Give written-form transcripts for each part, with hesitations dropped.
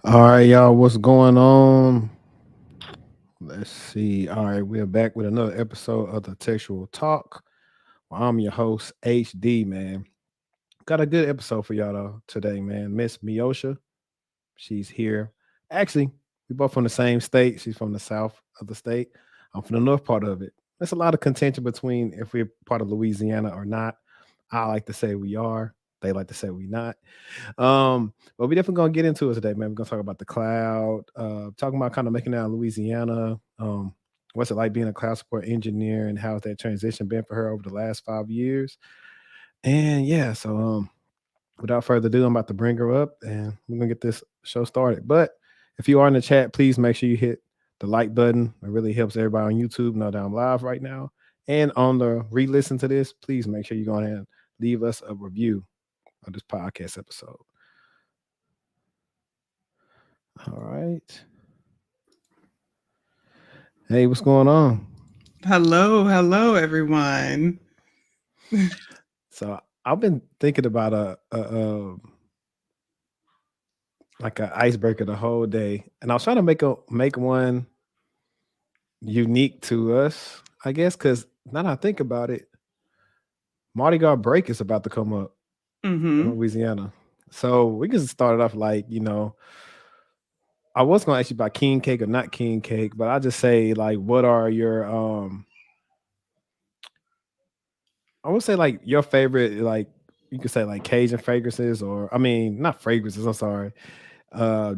All right, y'all, what's going on? Let's see. All right, we're back with another episode of the Textual Talk. I'm your host, HD, man. Got a good episode for y'all though, today, man. Miss Meosha, she's here. Actually, we both from the same state. She's from the south of the state. I'm from the north part of it. There's a lot of contention between if we're part of Louisiana or not. I like to say we are. They like to say we not. But we definitely gonna get into it today, man. We're gonna talk about the cloud, talking about kind of making it out of Louisiana. What's it like being a cloud support engineer and how's that transition been for her over the last 5 years? And yeah, so without further ado, I'm about to bring her up and we're gonna get this show started. But if you are in the chat, please make sure you hit the like button. It really helps everybody on YouTube know that I'm live right now. And on the re-listen to this, please make sure you go ahead and leave us a review of this podcast episode. All right. Hey, what's going on? Hello, everyone. So I've been thinking about like an icebreaker the whole day, and I was trying to make one unique to us, I guess, because now that I think about it, Mardi Gras break is about to come up in hmm Louisiana. So we can start it off like, I was gonna ask you about king cake or not king cake, but I just say like what are your I would say like your favorite like you could say like Cajun fragrances or I mean not fragrances, I'm sorry.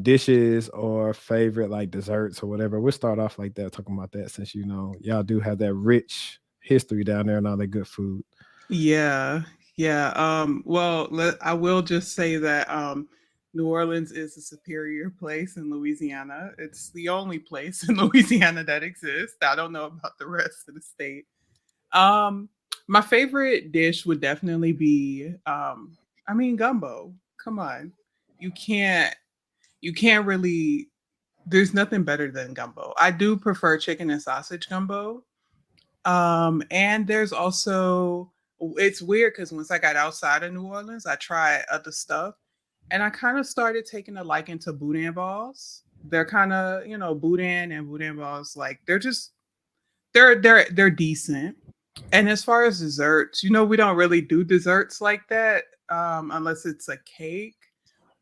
Dishes or favorite like desserts or whatever. We'll start off like that, talking about that since y'all do have that rich history down there and all that good food. Yeah, yeah. I will just say that New Orleans is a superior place in Louisiana. It's the only place in Louisiana that exists. I don't know about the rest of the state. Um, my favorite dish would definitely be, gumbo. Come on, you can't, you can't really. There's nothing better than gumbo. I do prefer chicken and sausage gumbo. And there's also it's weird because once I got outside of New Orleans, I tried other stuff, and I kind of started taking a liking to boudin balls. They're kind of boudin and boudin balls like they're decent. And as far as desserts, we don't really do desserts like that unless it's a cake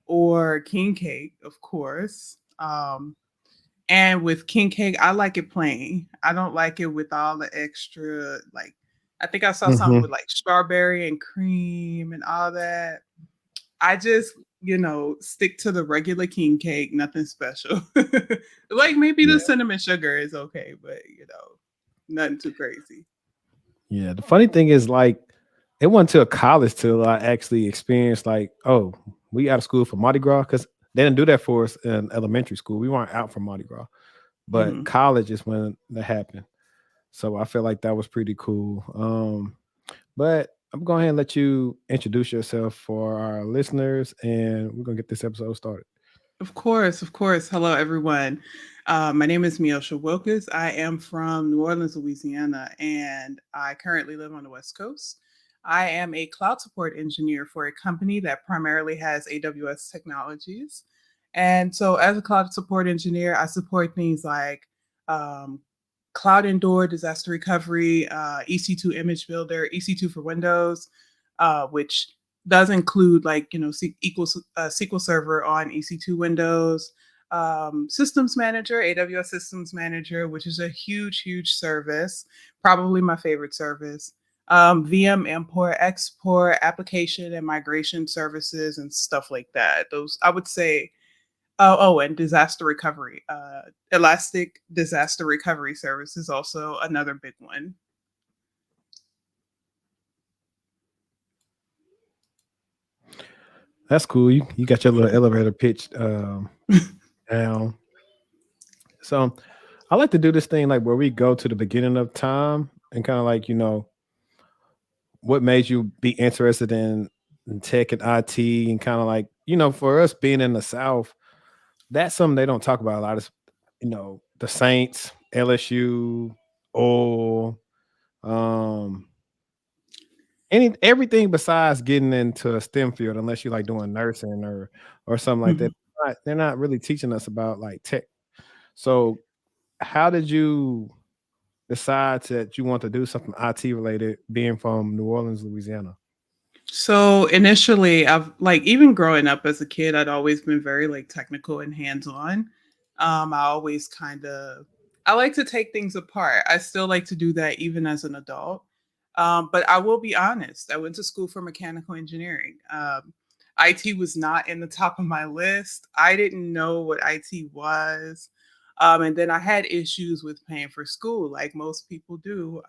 or king cake, of course. And with king cake, I like it plain. I don't like it with all the extra like I think I saw something Hmm. with like strawberry and cream and all that. I just, stick to the regular king cake, nothing special. Like maybe the Yeah. cinnamon sugar is okay, but nothing too crazy. Yeah. The funny thing is like it wasn't till college till I actually experienced like, oh, we out of school for Mardi Gras because they didn't do that for us in elementary school. We weren't out for Mardi Gras, but hmm college is when that happened. So I feel like that was pretty cool. But I'm going ahead and let you introduce yourself for our listeners, and we're gonna get this episode started. Of course, of course. Hello, everyone. My name is Meosha Wilkes. I am from New Orleans, Louisiana, and I currently live on the West Coast. I am a cloud support engineer for a company that primarily has AWS technologies. And so, as a cloud support engineer, I support things like um, cloud indoor disaster recovery, EC2 image builder, EC2 for Windows, which does include like SQL Server on EC2 Windows, Systems Manager, AWS Systems Manager, which is a huge service, probably my favorite service. VM import, export, application and migration services, and stuff like that. Those I would say. And disaster recovery. Elastic disaster recovery service is also another big one. That's cool. You got your little elevator pitch down. So I like to do this thing like where we go to the beginning of time and kind of like what made you be interested in tech and IT and kind of like for us being in the South, that's something they don't talk about a lot. Is the Saints, LSU, or um everything besides getting into a STEM field, unless you like doing nursing or something like that. they're not really teaching us about like tech. So how did you decide that you want to do something IT related being from New Orleans, Louisiana? So initially, I've like even growing up as a kid, I'd always been very like technical and hands on. I always kind of I like to take things apart. I still like to do that even as an adult. But I will be honest, I went to school for mechanical engineering. IT was not in the top of my list. I didn't know what IT was. And then I had issues with paying for school, like most people do.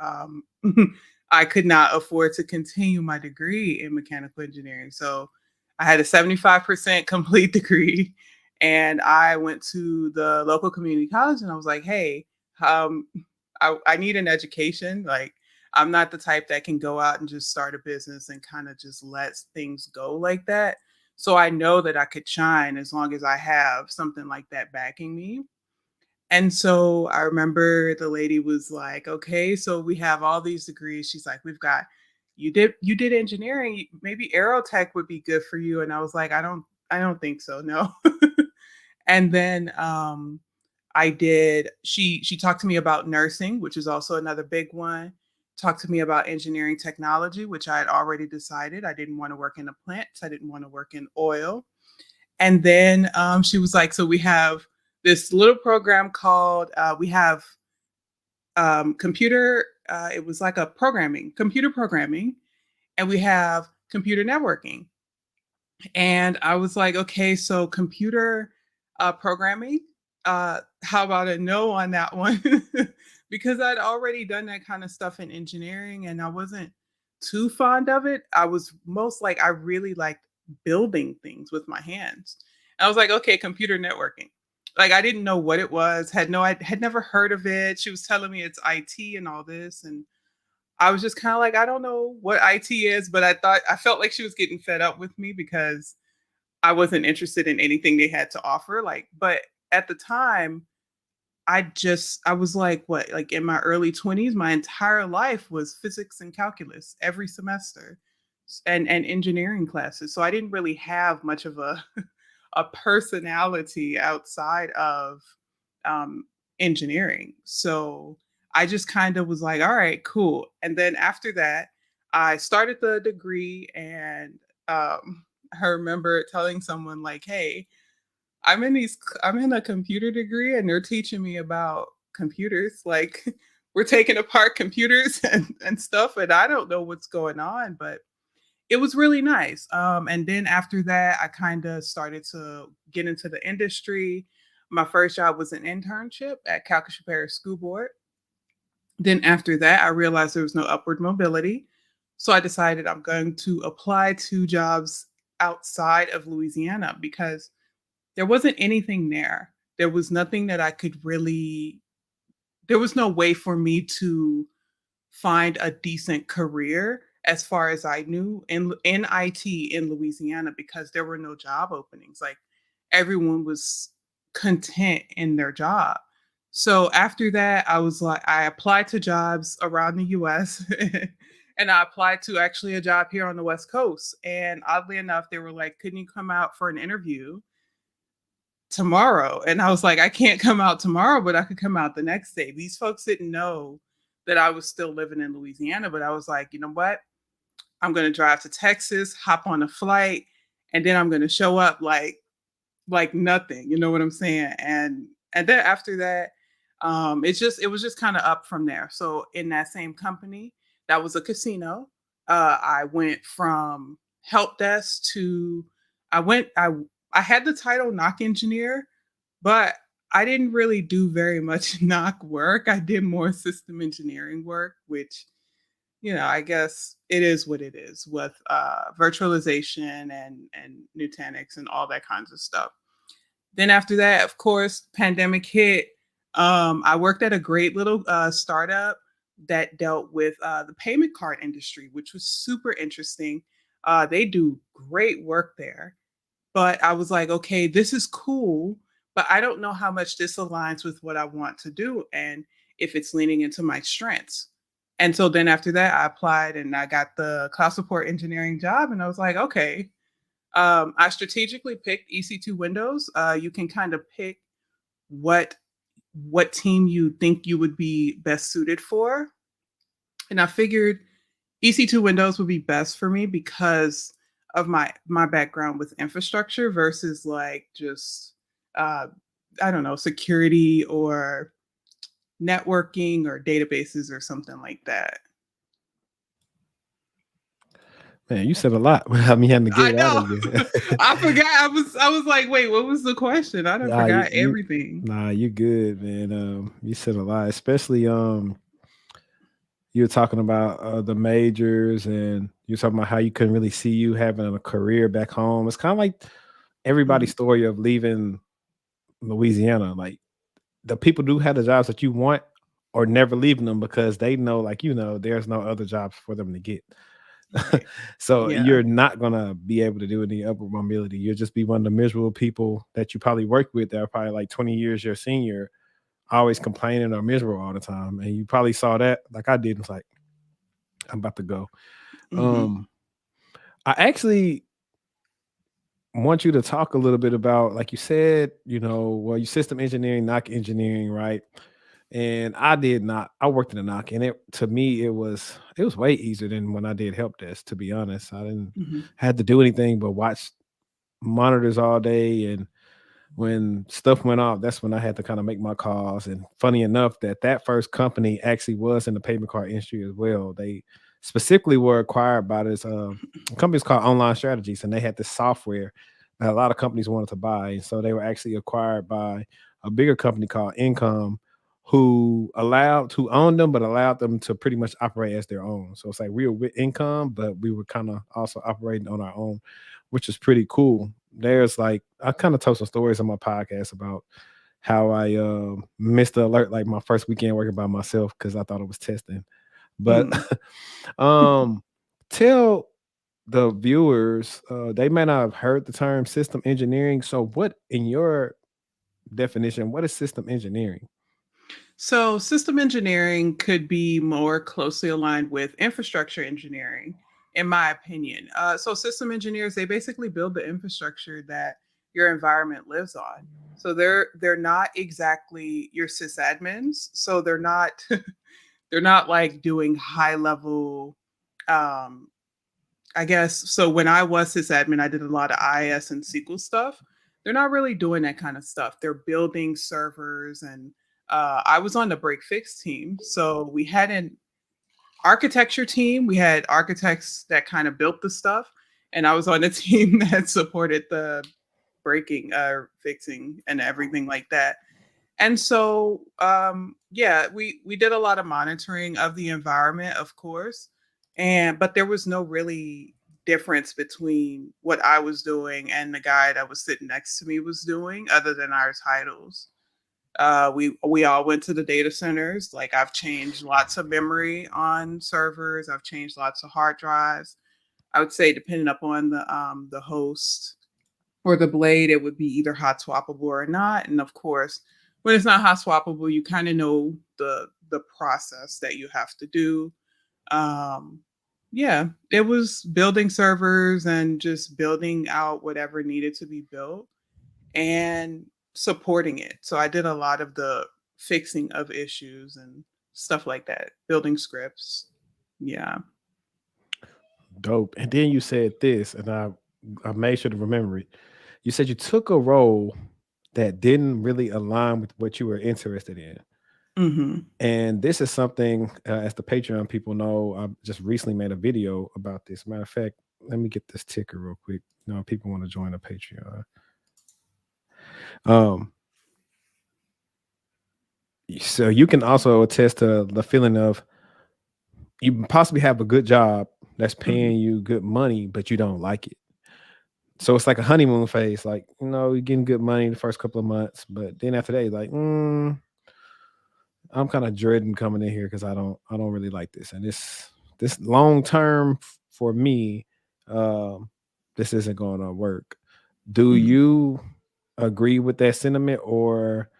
I could not afford to continue my degree in mechanical engineering. So I had a 75% complete degree. And I went to the local community college and I was like, hey, um, I need an education. Like, I'm not the type that can go out and just start a business and kind of just let things go like that. So I know that I could shine as long as I have something like that backing me. And so I remember the lady was like, "Okay, so we have all these degrees." She's like, "We've got you did engineering, maybe aerotech would be good for you." And I was like, I don't think so. No." And then I did she talked to me about nursing, which is also another big one. Talked to me about engineering technology, which I had already decided I didn't want to work in a plant. I didn't want to work in oil. And then she was like, "So we have this little program called we have computer. It was like a computer programming, and we have computer networking." And I was like, "Okay, so computer programming. How about a no on that one?" Because I'd already done that kind of stuff in engineering, and I wasn't too fond of it. I was most like I really liked building things with my hands. I was like, "Okay, computer networking." Like I didn't know what it was. I had never heard of it. She was telling me it's IT and all this, and I was just kind of like, I don't know what IT is, but I felt like she was getting fed up with me because I wasn't interested in anything they had to offer. Like, but at the time, I was like, what, like in my early 20s, my entire life was physics and calculus every semester and engineering classes. So I didn't really have much of a a personality outside of um, engineering. So I just kind of was like, all right, cool. And then after that, I started the degree, and I remember telling someone like, "Hey, I'm in a computer degree, and they're teaching me about computers. Like, we're taking apart computers and stuff, and I don't know what's going on, but." It was really nice. And then after that, I kind of started to get into the industry. My first job was an internship at Calcasieu Parish School Board. Then after that, I realized there was no upward mobility. So I decided I'm going to apply to jobs outside of Louisiana because there wasn't anything there. There was nothing that I could really, there was no way for me to find a decent career as far as I knew in IT in Louisiana because there were no job openings. Like everyone was content in their job. So after that, I was like, I applied to jobs around the US and I applied to actually a job here on the West Coast. And oddly enough, they were like, couldn't you come out for an interview tomorrow? And I was like, I can't come out tomorrow, but I could come out the next day. These folks didn't know that I was still living in Louisiana, but I was like, you know what? I'm going to drive to Texas, hop on a flight, and then I'm going to show up like nothing. You know what I'm saying? And then after that, it was just kind of up from there. So in that same company, that was a casino. I went from help desk to I went I had the title knock engineer, but I didn't really do very much knock work. I did more system engineering work, which I guess it is what it is with virtualization and Nutanix and all that kinds of stuff. Then after that, of course, pandemic hit. I worked at a great little startup that dealt with the payment card industry, which was super interesting. They do great work there, but I was like, okay, this is cool, but I don't know how much this aligns with what I want to do and if it's leaning into my strengths. And so then after that, I applied and I got the cloud support engineering job, and I was like, okay, I strategically picked EC2 Windows. You can kind of pick what what team you think you would be best suited for, and I figured EC2 Windows would be best for me because of my background with infrastructure versus like just uh, I don't know, security or networking or databases or something like that. Man, you said a lot without me having to get I it out of know. you. I forgot. I was like, wait, what was the question? I done Nah, forgot everything. you good, man. You said a lot, especially you were talking about the majors, and you're talking about how you couldn't really see you having a career back home. It's kind of like everybody's Mhm. story of leaving Louisiana. Like the people do have the jobs that you want, or never leaving them because they know, like there's no other jobs for them to get. Right. So Yeah. you're not gonna be able to do any upward mobility. You'll just be one of the miserable people that you probably work with that are probably like 20 years your senior, always complaining or miserable all the time. And you probably saw that, like I did. It's like I'm about to go. Mhm. Um, I actually want you to talk a little bit about, like you said, well, you system engineering, knock engineering, right? And I did not. I worked in a knock, and it to me it was way easier than when I did help desk. To be honest, I didn't Mhm. had to do anything but watch monitors all day, and when stuff went off, that's when I had to kind of make my calls. And funny enough, that first company actually was in the payment card industry as well. They specifically were acquired by this company's called Online Strategies, and they had this software that a lot of companies wanted to buy. And so they were actually acquired by a bigger company called Income, who owned them, but allowed them to pretty much operate as their own. So it's like we were with Income, but we were kind of also operating on our own, which is pretty cool. There's like I kind of told some stories on my podcast about how I missed the alert like my first weekend working by myself because I thought it was testing. But Mm. um tell the viewers, they may not have heard the term system engineering. So what in your definition, what is system engineering? So, system engineering could be more closely aligned with infrastructure engineering, in my opinion. So, system engineers they basically build the infrastructure that your environment lives on. So they're not exactly your sysadmins. So they're not they're not like doing high level um, I guess so. When I was sysadmin, I did a lot of IIS and SQL stuff. They're not really doing that kind of stuff. They're building servers, and I was on the break fix team. So we had an architecture team. We had architects that kind of built the stuff, and I was on the team that supported the breaking, fixing, and everything like that. And so, yeah, we did a lot of monitoring of the environment, of course, and but there was no really difference between what I was doing and the guy that was sitting next to me was doing, other than our titles. We all went to the data centers. Like I've changed lots of memory on servers. I've changed lots of hard drives. I would say, depending upon the host for the blade, it would be either hot swappable or not. And of course, when it's not hot swappable, you kind of know the process that you have to do. Um, yeah, it was building servers and just building out whatever needed to be built and supporting it. So I did a lot of the fixing of issues and stuff like that, building scripts. Yeah. Dope. And then you said this, and I made sure to remember it. You said you took a role that didn't really align with what you were interested in. Hmm. And this is something, as the Patreon people know, I just recently made a video about this. Matter of fact, let me get this ticker real quick. People want to join the Patreon. Um, so you can also attest to the feeling of you possibly have a good job that's Hmm. paying you good money, but you don't like it. So it's like a honeymoon phase. Like, you're getting good money the first couple of months, but then after that, you're like, I'm kind of dreading coming in here because I don't really like this. And this long term for me, um, this isn't going to work. Do Hmm. you agree with that sentiment, or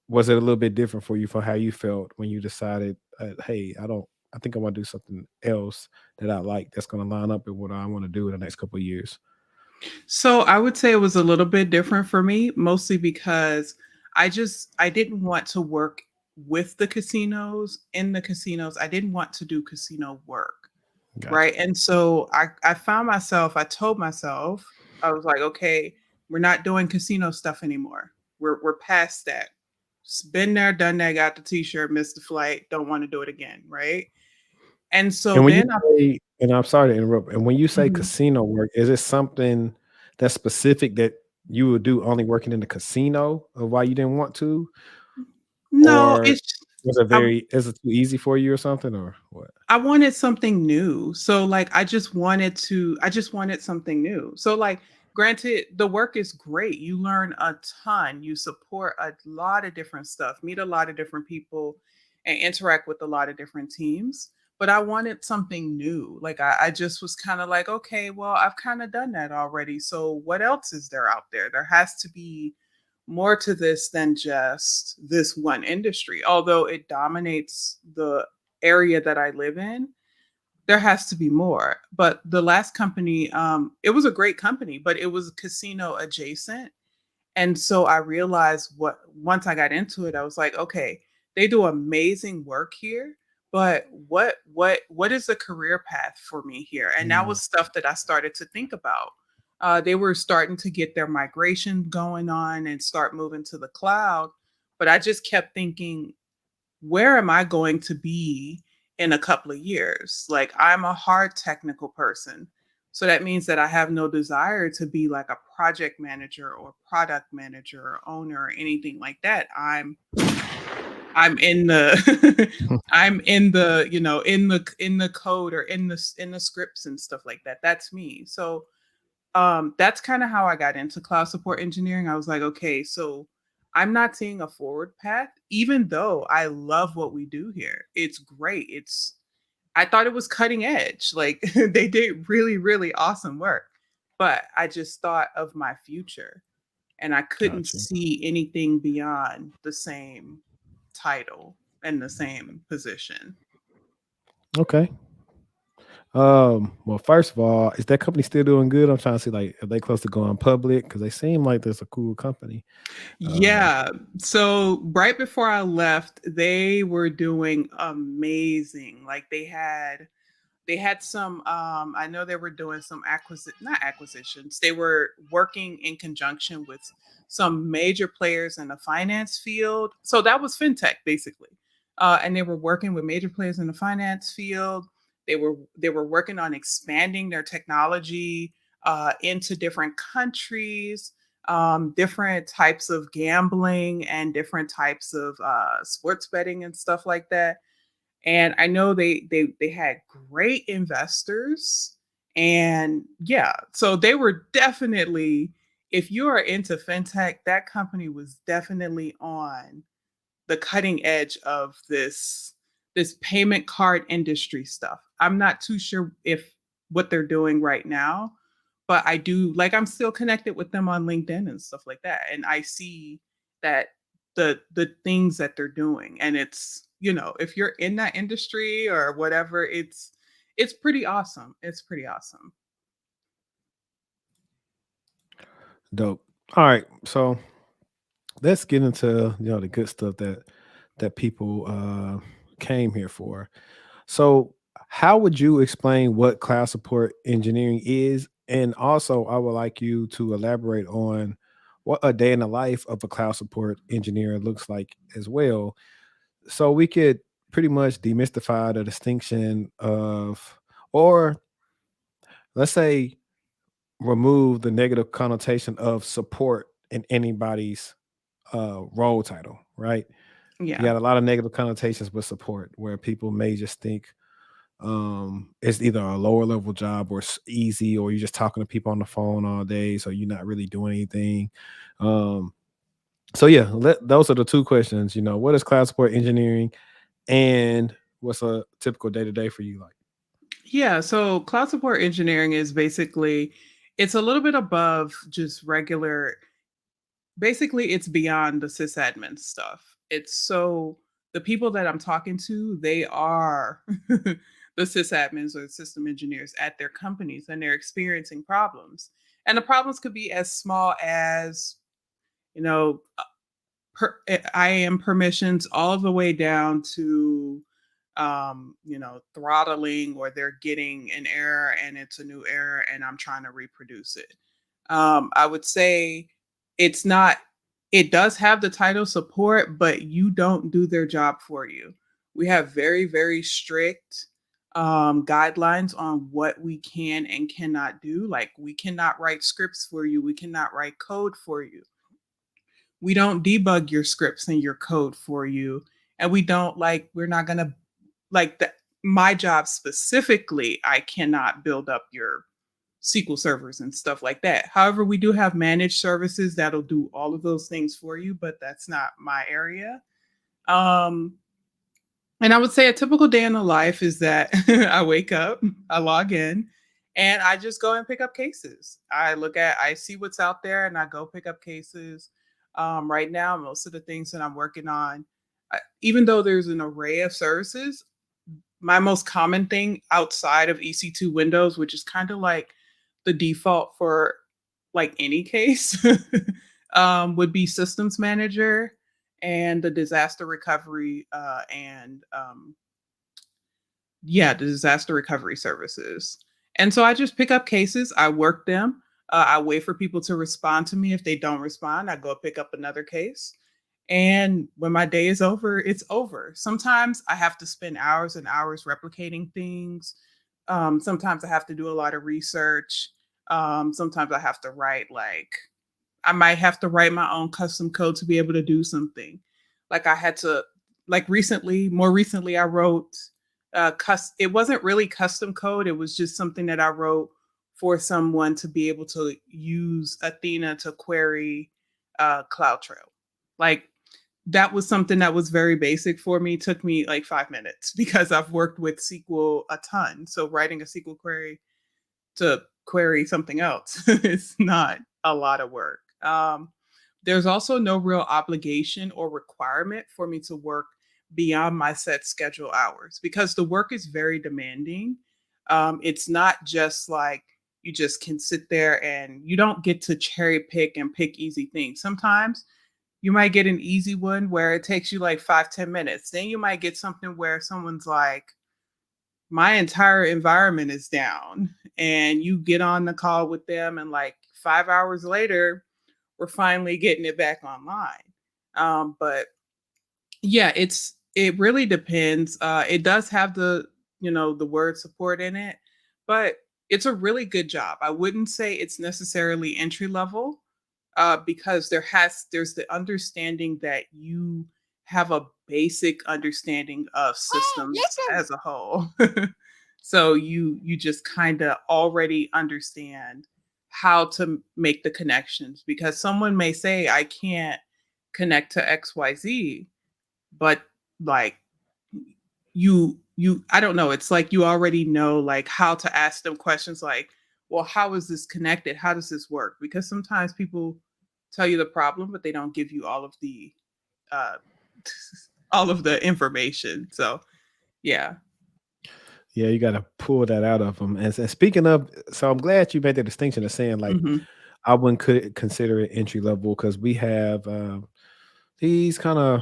was it a little bit different for you for how you felt when you decided, hey, I think I want to do something else that I like that's going to line up with what I want to do in the next couple of years? So I would say it was a little bit different for me, mostly because I didn't want to work with the casinos in the casinos. I didn't want to do casino work. Gotcha. Right. And so I found myself, I told myself, I was like, okay, we're not doing casino stuff anymore. We're past that. Been there, done that, got the t-shirt, missed the flight, don't want to do it again. Right. And so And when you then I say, and I'm sorry to interrupt, and when you say Mhm. casino work, is it something that's specific that you would do only working in the casino of why you didn't want to? No, Or it's was it I very is it too easy for you or something or what? I wanted something new. So like I just wanted something new. So like granted the work is great. You learn a ton. You support a lot of different stuff, meet a lot of different people and interact with a lot of different teams. But I wanted something new. Like I just was kind of like, okay, well, I've kind of done that already. So what else is there out there? There has to be more to this than just this one industry. Although it dominates the area that I live in, there has to be more. But the last company, it was a great company, but it was casino adjacent. And so I realized what once I got into it, I was like, okay, they do amazing work here, but what is the career path for me here? And that Mm, was stuff that I started to think about. They were starting to get their migration going on and start moving to the cloud, but I just kept thinking, where am I going to be in a couple of years? Like, I'm a hard technical person. So that means that I have no desire to be like a project manager or product manager or owner or anything like that. I'm in the I'm in the, in the code or in the scripts and stuff like that. That's me. So that's kind of how I got into cloud support engineering. I was like, okay, so I'm not seeing a forward path, even though I love what we do here. It's great. I thought it was cutting edge. Like they did really, really awesome work. But I just thought of my future and I couldn't got you. see anything beyond the same title and the same position. Okay. Well, first of all, is that company still doing good? I'm trying to see like are they close to going public? Because they seem like there's a cool company. Uh Yeah. So right before I left, they were doing amazing. Like they had some I know they were doing some not acquisitions. They were working in conjunction with some major players in the finance field. So that was fintech basically. And they were working with major players in the finance field. They were working on expanding their technology into different countries, different types of gambling and different types of sports betting and stuff like that. And I know they had great investors, and yeah, so they were definitely, if you are into fintech, that company was definitely on the cutting edge of this payment card industry stuff. I'm not too sure if what they're doing right now, but I do, like, I'm still connected with them on LinkedIn and stuff like that, and I see that the things that they're doing, and it's, if you're in that industry or whatever, it's pretty awesome. It's pretty awesome. Dope. All right. So let's get into the good stuff that people came here for. So how would you explain what cloud support engineering is? And also I would like you to elaborate on what a day in the life of a cloud support engineer looks like as well. So we could pretty much demystify the distinction of, or let's say remove the negative connotation of support in anybody's role title, right? You Yeah. got a lot of negative connotations with support where people may just think it's either a lower level job or easy, or you're just talking to people on the phone all day, so you're not really doing anything. Um, so yeah, those are the two questions. What is cloud support engineering, and what's a typical day to day for you like? Yeah, so cloud support engineering is basically, it's a little bit above just regular. Basically, it's beyond the sysadmin stuff. It's so the people that I'm talking to, they are the sysadmins or system engineers at their companies, and they're experiencing problems. And the problems could be as small as, you know, IAM permissions all the way down to throttling, or they're getting an error and it's a new error and I'm trying to reproduce it. I would say it's not, it does have the title support, but you don't do their job for you. We have very, very strict guidelines on what we can and cannot do. Like, we cannot write scripts for you, we cannot write code for you, we don't debug your scripts and your code for you, and we don't, like, we're not going to, like, the my job specifically, I cannot build up your SQL servers and stuff like that. However, we do have managed services that'll do all of those things for you, but that's not my area. um and I would say a typical day in the life is that I wake up, I log in, and I just go and pick up cases. I see what's out there and I go pick up cases. Right now, most of the things that I'm working on, even though there's an array of services, my most common thing outside of EC2 Windows, which is kind of like the default for like any case, would be Systems Manager and the disaster recovery and yeah, the disaster recovery services. And so I just pick up cases, I work them, I wait for people to respond to me. If they don't respond, I go pick up another case. And when my day is over, it's over. Sometimes I have to spend hours and hours replicating things. Sometimes I have to do a lot of research. Sometimes I have to write, like, I might have to write my own custom code to be able to do something. Like, I had to, like, more recently, I wrote, it wasn't really custom code. It was just something that I wrote for someone to be able to use Athena to query CloudTrail. Like, that was something that was very basic for me. It took me like 5 minutes because I've worked with SQL a ton. So writing a SQL query to query something else is not a lot of work. There's also no real obligation or requirement for me to work beyond my set schedule hours because the work is very demanding. It's not just like you just can sit there and you don't get to cherry pick and pick easy things. Sometimes you might get an easy one where it takes you like 5-10 minutes. Then you might get something where someone's like, my entire environment is down, and you get on the call with them and like 5 hours later we're finally getting it back online. But yeah, it really depends. It does have the, the word support in it, but it's a really good job. I wouldn't say it's necessarily entry level, because there's the understanding that you have a basic understanding of systems as a whole. So you just kind of already understand how to make the connections, because someone may say I can't connect to XYZ, but like, you I don't know, it's like you already know like how to ask them questions like, well, how is this connected, how does this work? Because sometimes people tell you the problem but they don't give you uh all of the information. So yeah. Yeah, you got to pull that out of them. And speaking of, so I'm glad you made the distinction of saying like Hmm. I wouldn't could consider it entry level because we have these kind of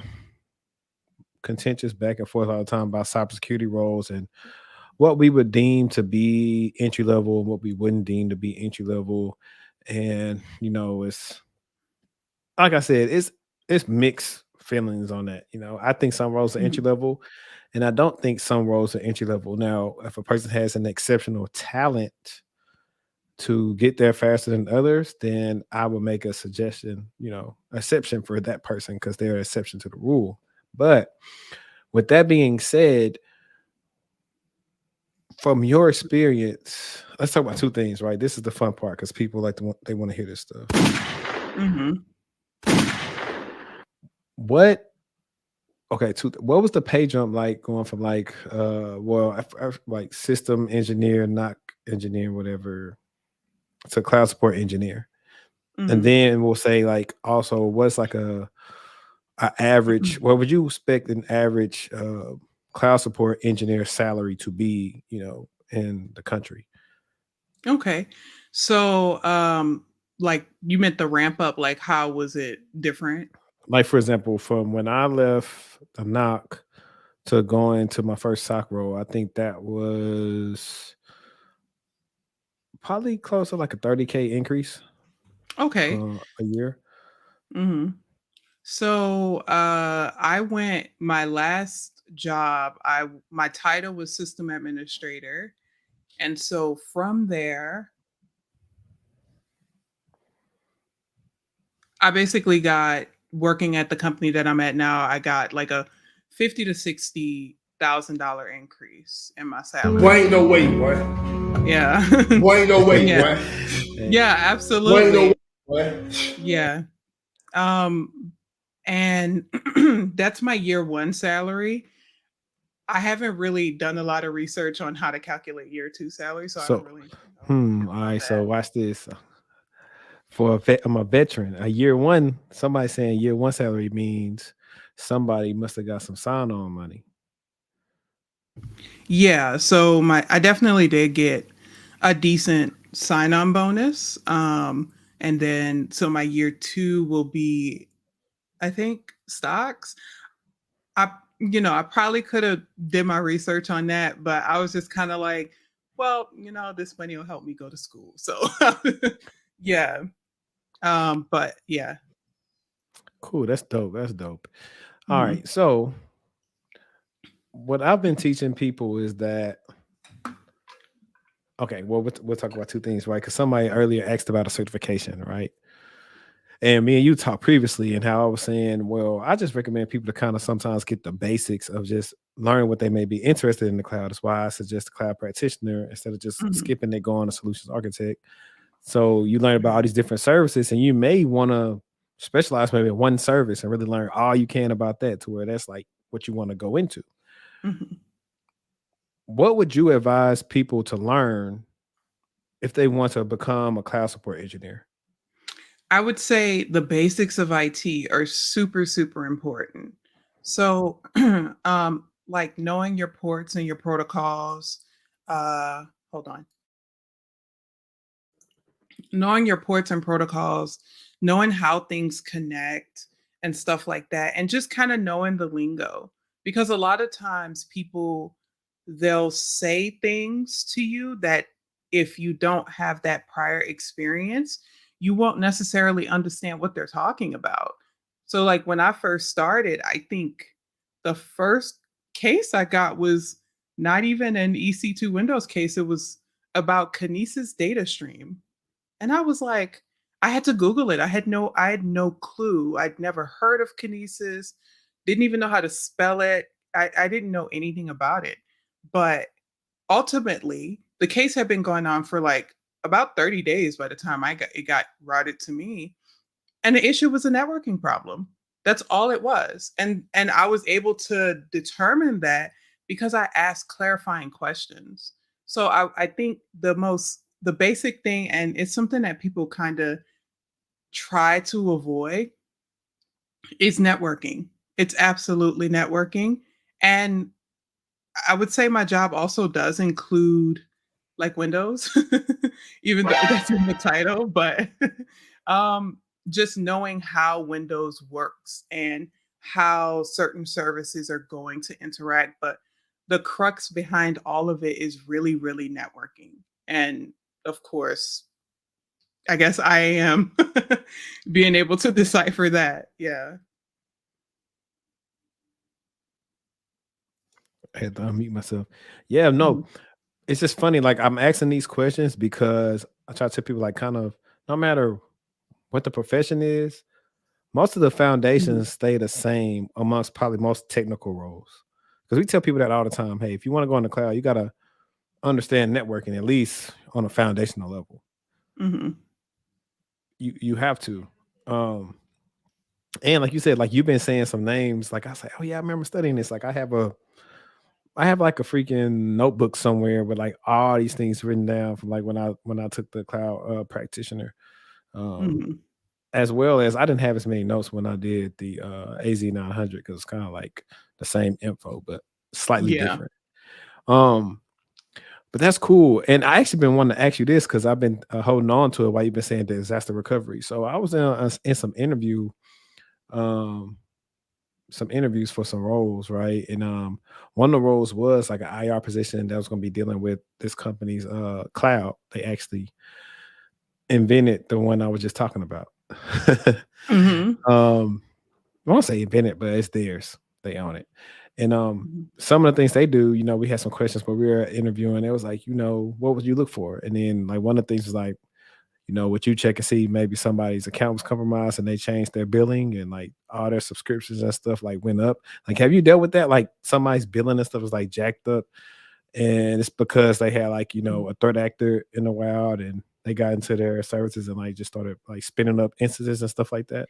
contentious back and forth all the time about cybersecurity roles and what we would deem to be entry level and what we wouldn't deem to be entry level. And it's like I said, it's mixed feelings on that. I think some roles are entry Hmm. level, and I don't think some roles are entry level. Now, if a person has an exceptional talent to get there faster than others, then I would make a suggestion, exception for that person because they're an exception to the rule. But with that being said, from your experience, let's talk about two things, right? This is the fun part because people they want to hear this stuff. Hmm. What Okay, what was the pay jump like going from like like system engineer, not engineer, whatever, to cloud support engineer? And Hmm. then we'll say like also what's like a average, what would you expect an average cloud support engineer salary to be, in the country? Okay. So, like you meant the ramp up, like how was it different? Like for example, from when I left the knock to going to my first sock role, I think that was probably close to like a 30K increase Okay. a year. Mm-hmm. So, I went my last job. I My title was system administrator, and so from there, I basically got working at the company that I'm at now. I got like a 50 to 60 thousand dollar increase in my Boy, salary. ain't no way, boy. Yeah, Boy, ain't no way, yeah, boy. Hey, yeah, Boy, ain't no way, absolutely. boy. Yeah. And that's my year one salary. I haven't really done a lot of research on how to calculate year two salary, so I don't so, really know all about right. So that. watch this. For a vet, I'm a veteran. A year one, somebody saying year one salary means somebody must have got some sign on money. Yeah, so my I definitely did get a decent sign on bonus. And then so my year two will be, I think, stocks. I I probably could have did my research on that, but I was just kind of like, well, this money will help me go to school. So yeah. But yeah. Cool. That's dope. That's dope. All Mhm. right. So what I've been teaching people is that okay. Well, we'll talk about two things, right? Because somebody earlier asked about a certification, right? And me and you talked previously, and how I was saying, well, I just recommend people to kind of sometimes get the basics of just learn what they may be interested in the cloud. That's why I suggest a cloud practitioner instead of just Mhm. skipping it, going to solutions architect. So you learn about all Right. these different services, and you may want to specialize maybe in one service and really learn all you can about that to where that's like what you want to go into. Mhm. What would you advise people to learn if they want to become a cloud support engineer? I would say the basics of IT are super, super important. So, like knowing your ports and your protocols. Uh, Hold on. Knowing your ports and protocols, knowing how things connect and stuff like that, and just kind of knowing the lingo. Because a lot of times people, they'll say things to you that if you don't have that prior experience, you won't necessarily understand what they're talking about. So, like when I first started, I think the first case I got was not even an EC2 Windows case, it was about Kinesis data stream, and I was like, I had to Google it. I had no clue. I'd never heard of kinesis, didn't even know how to spell it. I didn't know anything about it. But ultimately, the case had been going on for like about 30 days by the time it got routed to me. And the issue was a networking problem. That's all it was. And I was able to determine that because I asked clarifying questions. So I think the basic thing, and it's something that people kind of try to avoid, is networking. It's absolutely networking. And I would say my job also does include like Windows, even though that's in the title, but um, just knowing how Windows works and how certain services are going to interact. But the crux behind all of it is really, really networking. And of course, I guess I am being able to decipher that. Yeah. I had to unmute myself. Yeah, no, Mhm. it's just funny. Like I'm asking these questions because I try to tell people like kind of no matter what the profession is, most of the Mhm. foundations stay the same amongst probably most technical roles. Because we tell people that all the time. Hey, if you want to go in the cloud, you gotta understand networking at least on a foundational level. Mhm. You have to. Um, and like you said, like you've been saying some names. Like I say, oh yeah, I remember studying this. Like I have like a freaking notebook somewhere with like all these things written down from like when I took the cloud practitioner. Um, Mhm. as well as I didn't have as many notes when I did the AZ 900 because it's kind of like the same info but slightly Yeah. different. Um, But that's cool. And I actually been wanting to ask you this because I've been holding on to it while you've been saying disaster recovery. So I was in um, some interviews for some roles, right? And one of the roles was like an IR position that was going to be dealing with this company's cloud. They actually invented the one I was just talking about. Mhm. um, I won't say invented, but it's theirs. They own it. And Mhm. some of the things they do, we had some questions when we were interviewing. It was like, what would you look for? And then like one of the things was like, what you check and see maybe somebody's account was compromised and they changed their billing and like all their subscriptions and stuff like went up. Like, have you dealt with that? Like somebody's billing and stuff was like jacked up and it's because they had like, Mhm. a threat actor in the wild and they got into their services and like just started like spinning up instances and stuff like that.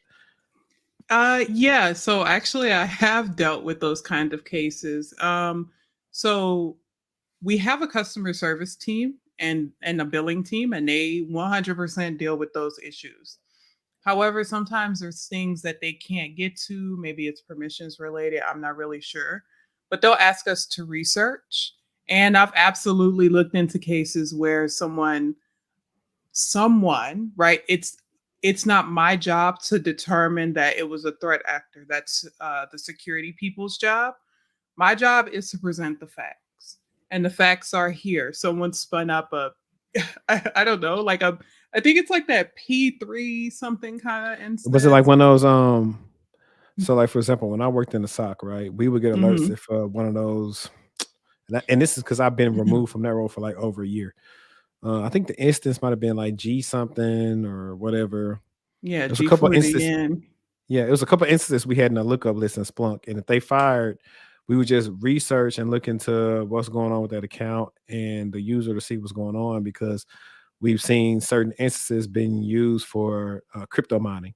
Yeah, so actually I have dealt with those kind of cases. So we have a customer service team and a billing team, and they 100% deal with those issues. However, sometimes there's things that they can't get to. Maybe it's permissions related. I'm not really sure. But they'll ask us to research. And I've absolutely looked into cases where someone, right? It's not my job to determine that it was a threat actor. That's the security people's job. My job is to present the facts, and the facts are here. Someone spun up a, I don't know, like a, I think it's like that P3 something kind of Was it like instance. one of those so like for example, when I worked in the SOC, right, we would get alerts Hmm. if one of those and this is because I've been removed from that role for like over a year. I think the instance might have been like G something or whatever. Yeah, There's a couple instances. G40N. Yeah, it was a couple instances we had in the lookup list in Splunk, and if they fired, we would just research and look into what's going on with that account and the user to see what's going on because we've seen certain instances being used for crypto mining,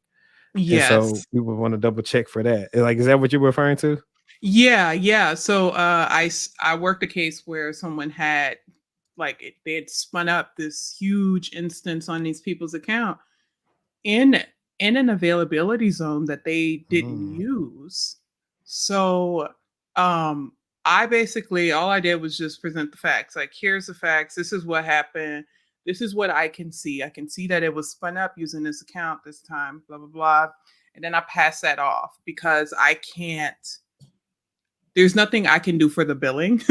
and so Yes. we would want to double check for that. Like, is that what you were referring to? Yeah, yeah. So I worked a case where someone had like they had spun up this huge instance on these people's account in in an availability zone that they didn't Mm. use. So um I basically all I did was just present the facts. Like here's the facts. This is what happened. This is what I can see. I can see that it was spun up using this account this time, blah blah blah. And then I pass that off because I can't there's nothing I can do for the billing.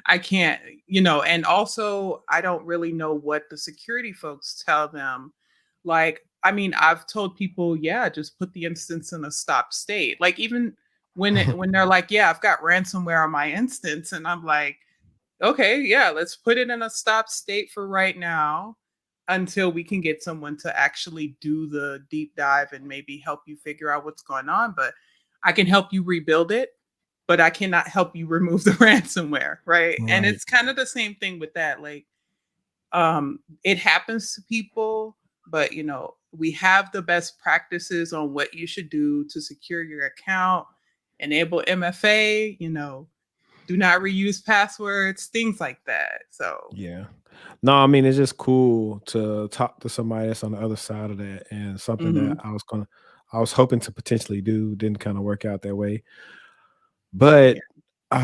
I can't, and also I don't really know what the security folks tell them. Like, I mean, I've told people, yeah, just put the instance in a stop state. Like even when they're like, yeah, I've got ransomware on my instance, and I'm like, okay, yeah, let's put it in a stop state for right now until we can get someone to actually do the deep dive and maybe help you figure out what's going on. But I can help you rebuild it, but I cannot help you remove the ransomware, right? And Right. it's kind of the same thing with that. Like, it happens to people, but we have the best practices on what you should do to secure your account, enable MFA, do not reuse passwords, things like that. So, Yeah. No, I mean it's just cool to talk to somebody that's on the other side of that, and something that mhm. I was hoping to potentially do didn't kind of work out that way. Yeah. But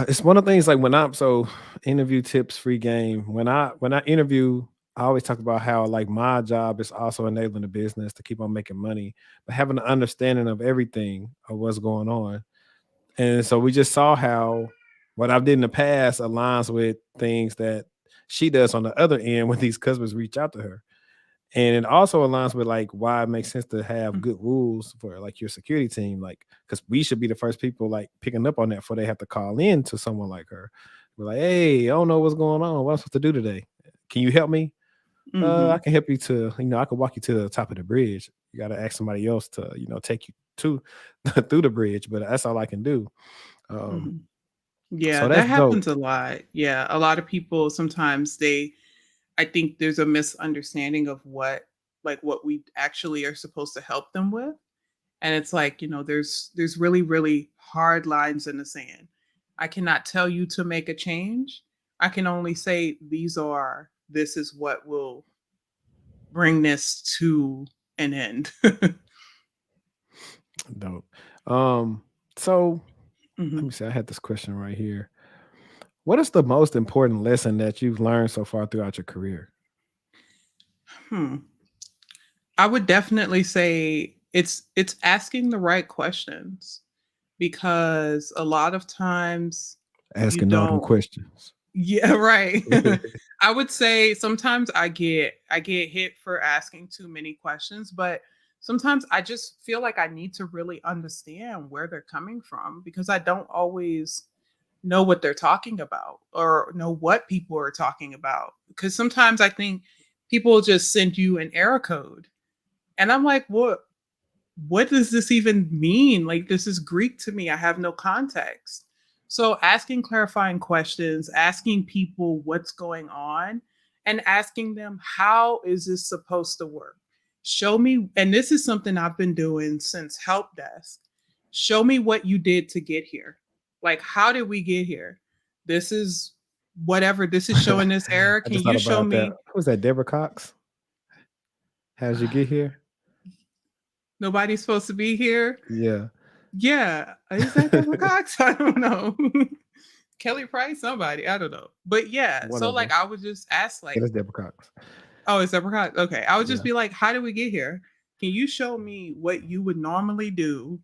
it's one of the things like when I'm so interview tips free game. When I interview, I always talk about how like my job is also enabling the business to keep on making money, but having an understanding of everything of what's going on. And so we just saw how what I've did in the past aligns with things that she does on the other end when these customers reach out to her. And it also aligns with like why it makes sense to have Mm, good rules for like your security team, like because we should be the first people like picking up on that before they have to call in to someone like her. We're like, hey, I don't know what's going on. What I'm supposed to do today? Can you help me? I mhm. can help you to, I can walk you to the top of the bridge. You got to ask somebody else to, take you to through the bridge, but that's all I can do. Um, Mhm. Yeah, so that that's dope. happens a lot. Yeah, a lot of people sometimes I think there's a misunderstanding of what we actually are supposed to help them with. And it's like, there's really really hard lines in the sand. I cannot tell you to make a change. I can only say this is what will bring this to an end. Dope. Um, so let Mhm. me see. I had this question right here. What is the most important lesson that you've learned so far throughout your career? Hmm. I would definitely say it's asking the right questions, because a lot of times you Asking all them don't. questions. Yeah, right. I would say sometimes I get hit for asking too many questions, but sometimes I just feel like I need to really understand where they're coming from, because I don't always know what they're talking about or know what people are talking about. Because sometimes I think people just send you an error code, and I'm like, what does this even mean? Like, this is Greek to me. I have no context. So, asking clarifying questions, asking people what's going on, and asking them, how is this supposed to work? Show me, and this is something I've been doing since help desk. Show me what you did to get here. Like, how did we get here? This is whatever. This is showing this error. I Can just thought you show about that. me? Who's that? Deborah Cox? How'd you get here? Nobody's supposed to be here. Yeah. Yeah, is that Deborah Cox? I don't know. Kelly Price, somebody, I don't know. But yeah, One so of like them. I would just ask It like, is Deborah Cox. oh, it's Deborah Cox. Okay, I would just Yeah. be like, how did we get here? Can you show me what you would normally do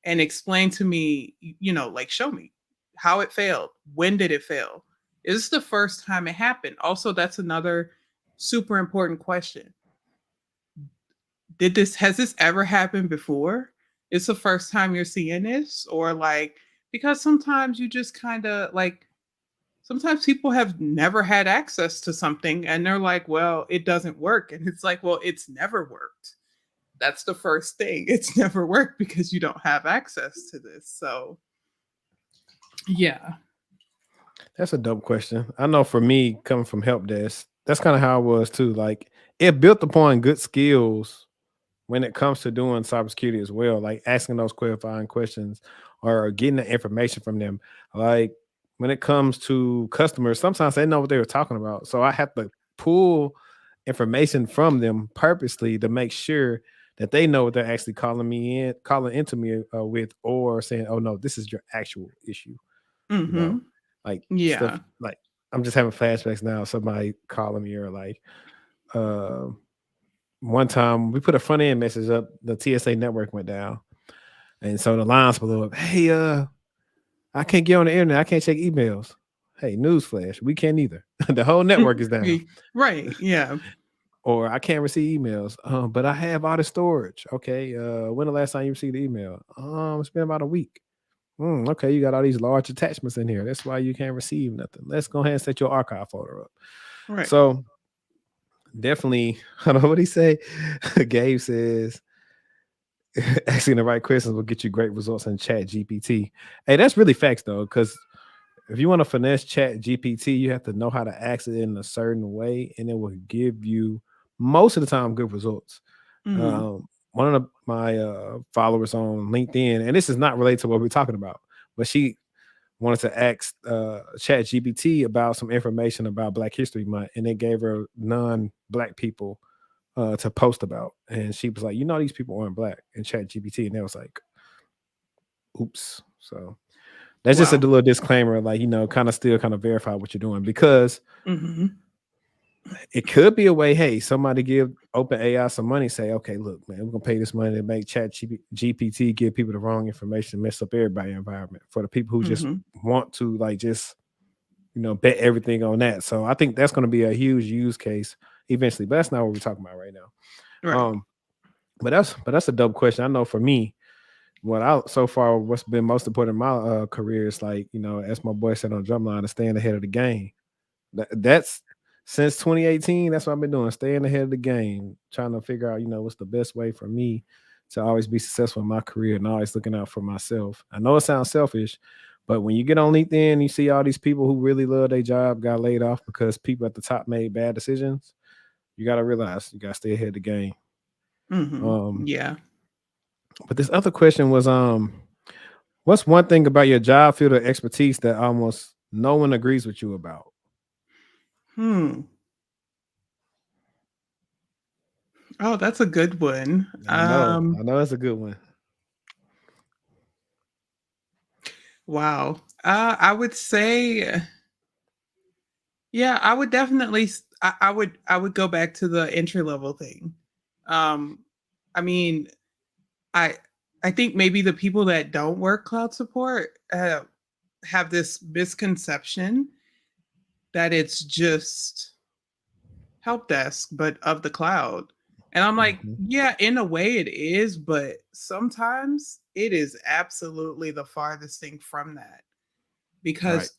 and explain to me, like show me how it failed. When did it fail? Is this the first time it happened? Also, that's another super important question. Has this ever happened before? It's the first time you're seeing this, or like, because sometimes you just kind of like, sometimes people have never had access to something and they're like, well, it doesn't work, and it's like, well, it's never worked. That's the first thing. It's never worked because you don't have access to this. So yeah. That's a dope question. I know for me, coming from help desk, that's kind of how I was too. Like it built upon good skills when it comes to doing cybersecurity as well, like asking those clarifying questions or getting the information from them. Like when it comes to customers, sometimes they know what they were talking about. So I have to pull information from them purposely to make sure that they know what they're actually calling into me with, or saying, "Oh no, this is your actual issue." You know, Mm-hmm. like stuff Yeah. like I'm just having flashbacks now. Somebody calling me or like, uh, one time we put a front end message up, the TSA network went down. And so the lines blew up. Hey, I can't get on the internet. I can't check emails. Hey, newsflash, we can't either. The whole network is down. Right. Yeah. Or I can't receive emails. But I have all the storage. Okay. When the last time you received the email? It's been about a week. Okay, you got all these large attachments in here. That's why you can't receive nothing. Let's go ahead and set your archive folder up. Right. So definitely, I don't know what he say. Gabe says, asking the right questions will get you great results in Chat GPT. Hey, that's really facts though, because if you want to finesse Chat GPT, you have to know how to ask it in a certain way, and it will give you most of the time good results. Mm-hmm. One of my followers on LinkedIn, and this is not related to what we're talking about, but she wanted to ask Chat GPT about some information about Black History Month, and it gave her non-Black people to post about. And she was like, these people aren't black in Chat GPT. And they was like, oops. So that's just a Wow. little disclaimer, like, kind of still kind of verify what you're doing because Mm-hmm. it could be a way, hey, somebody give open AI some money, say, okay, look, man, we're gonna pay this money to make Chat GPT give people the wrong information, mess up everybody's environment for the people who just Mm-hmm. want to like just bet everything on that. So I think that's gonna be a huge use case eventually, but that's not what we're talking about right now. Right. But that's a dope question. I know for me, what I so far what's been most important in my career is like, as my boy said on drumline, to staying ahead of the game. That's since 2018. That's what I've been doing, staying ahead of the game, trying to figure out, what's the best way for me to always be successful in my career and always looking out for myself. I know it sounds selfish, but when you get on LinkedIn, you see all these people who really love their job got laid off because people at the top made bad decisions. You got to realize you got to stay ahead of the game. Mm-hmm. Um, Yeah. but this other question was, what's one thing about your job field of expertise that almost no one agrees with you about? Hmm. Oh, that's a good one. I know it's a good one. Wow. I would say, yeah, I would definitely. I would go back to the entry level thing. Um, I mean, I I think maybe the people that don't work cloud support have this misconception that it's just help desk, but of the cloud. And I'm like, Hmm. yeah, in a way it is, but sometimes it is absolutely the farthest thing from that Right. because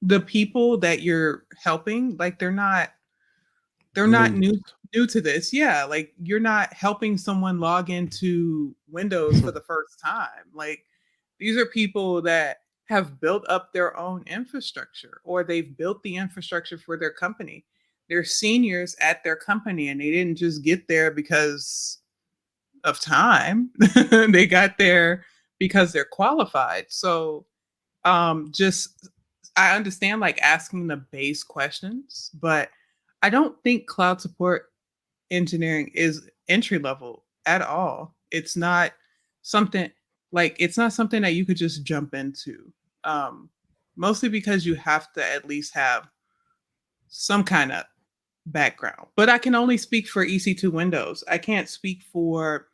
the people that you're helping, like they're not New. new to this. Yeah, like you're not helping someone log into Windows for the first time. Like these are people that have built up their own infrastructure or they've built the infrastructure for their company. They're seniors at their company and they didn't just get there because of time. They got there because they're qualified. So just I understand like asking the base questions, but I don't think cloud support engineering is entry level at all. Something it's not something that you could just jump into. Um, Mostly because you have to at least have some kind of background. But I can only speak for EC2 Windows. I can't speak for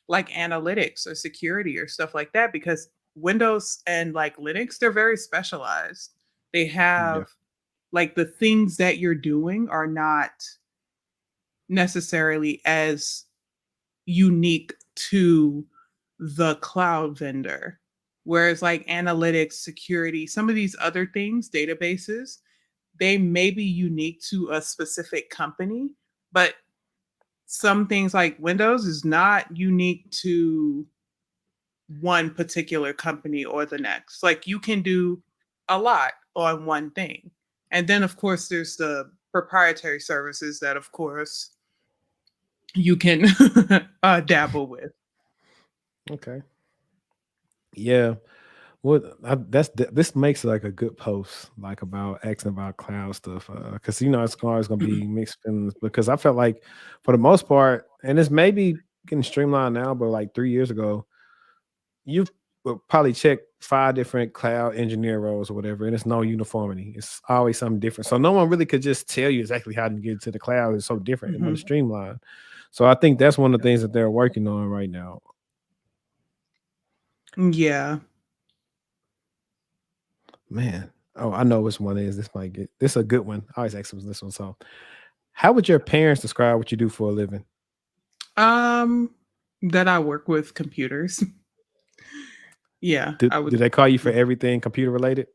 like analytics or security or stuff like that because Windows and like Linux, they're very specialized. They Yeah. have like the things that you're doing are not necessarily as unique to the cloud vendor. Whereas like analytics, security, some of these other things, databases, they may be unique to a specific company, but some things like Windows is not unique to one particular company or the next. Like you can do a lot on one thing. And then of course there's the proprietary services that of course you can dabble with. Okay. Yeah. This makes like a good post, like about asking about cloud stuff, because it's always gonna be mixed feelings. Because I felt like, for the most part, and it's maybe getting streamlined now, but like 3 years ago, you will probably check 5 different cloud engineer roles or whatever, and it's no uniformity. It's always something different. So no one really could just tell you exactly how to get to the cloud. It's so different and when it's Mhm. streamlined. So I think that's one of the things that they're working on right now. Yeah. Man. Oh, I know which one it is. This is a good one. I always ask them this one. So, how would your parents describe what you do for a living? Um, that I work with computers. Yeah, Do, I do would. they call you for everything computer related?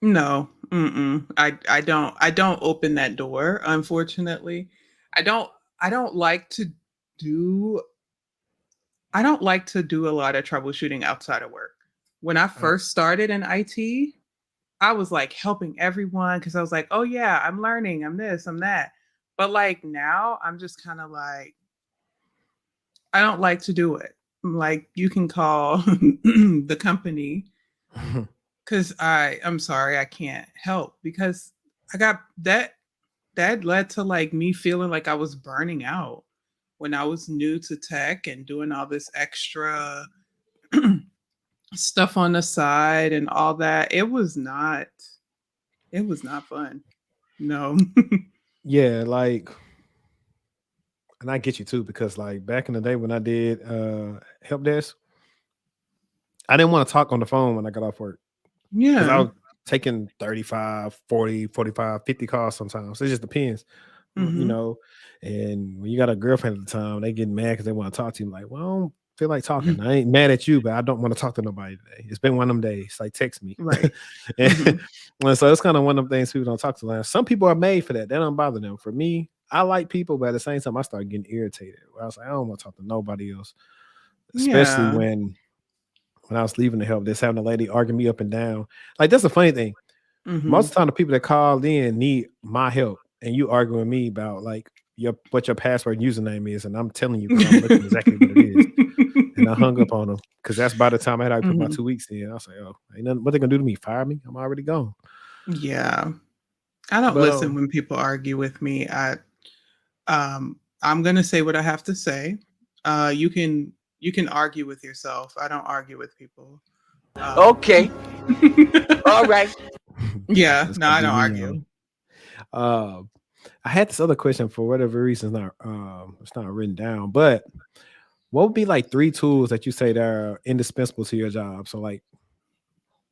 No, mm-mm. I don't open that door. Unfortunately, I don't. I don't like to do. I don't like to do a lot of troubleshooting outside of work. When I Uh, first started in IT, I was like helping everyone because I was like, oh yeah, I'm learning, I'm this, I'm that. But like now, I'm just kind of like, I don't like to do it. Like you can call the company because I'm sorry, I can't help because I got that led to like me feeling like I was burning out when I was new to tech and doing all this extra stuff on the side and all that. It was not fun. No. yeah, like, and I get you too because like back in the day when I did help desk, I didn't want to talk on the phone when I got off work because I Yeah. was taking 35, 40, 45, 50 calls sometimes. It just depends, you Mhm. know. And when you got a girlfriend at the time, they get mad because they want to talk to you. Like, well, I don't feel like talking. I ain't mad at you, but I don't want to talk to nobody today. It's been one of them days. Like, text me. Right. and, Mhm. and so it's kind of one of them things people don't talk to. Now, some people are made for that. That don't bother them. For me, I like people, but at the same time, I start getting irritated. Where I was like, I don't want to talk to nobody else, especially Yeah. when I was leaving the help, just having a lady argue me up and down. Like, that's the funny thing. Most Mhm. of the time, the people that called in need my help, and you arguing with me about like what your password and username is, and I'm telling you because I'm looking exactly what it is. And I hung up on them because that's by the time I had already put my Mhm. 2 weeks in. I was like, oh, ain't nothing. What they gonna do to me? Fire me? I'm already gone. Yeah. I don't But listen when people argue with me. I'm gonna say what I have to say. You can. You can argue with yourself. I don't argue with people. Um, Okay. All right. yeah, That's no, gonna I be don't me argue. on. Uh, I had this other question for whatever reason. It's not written down. But what would be like three tools that you say that are indispensable to your job? So like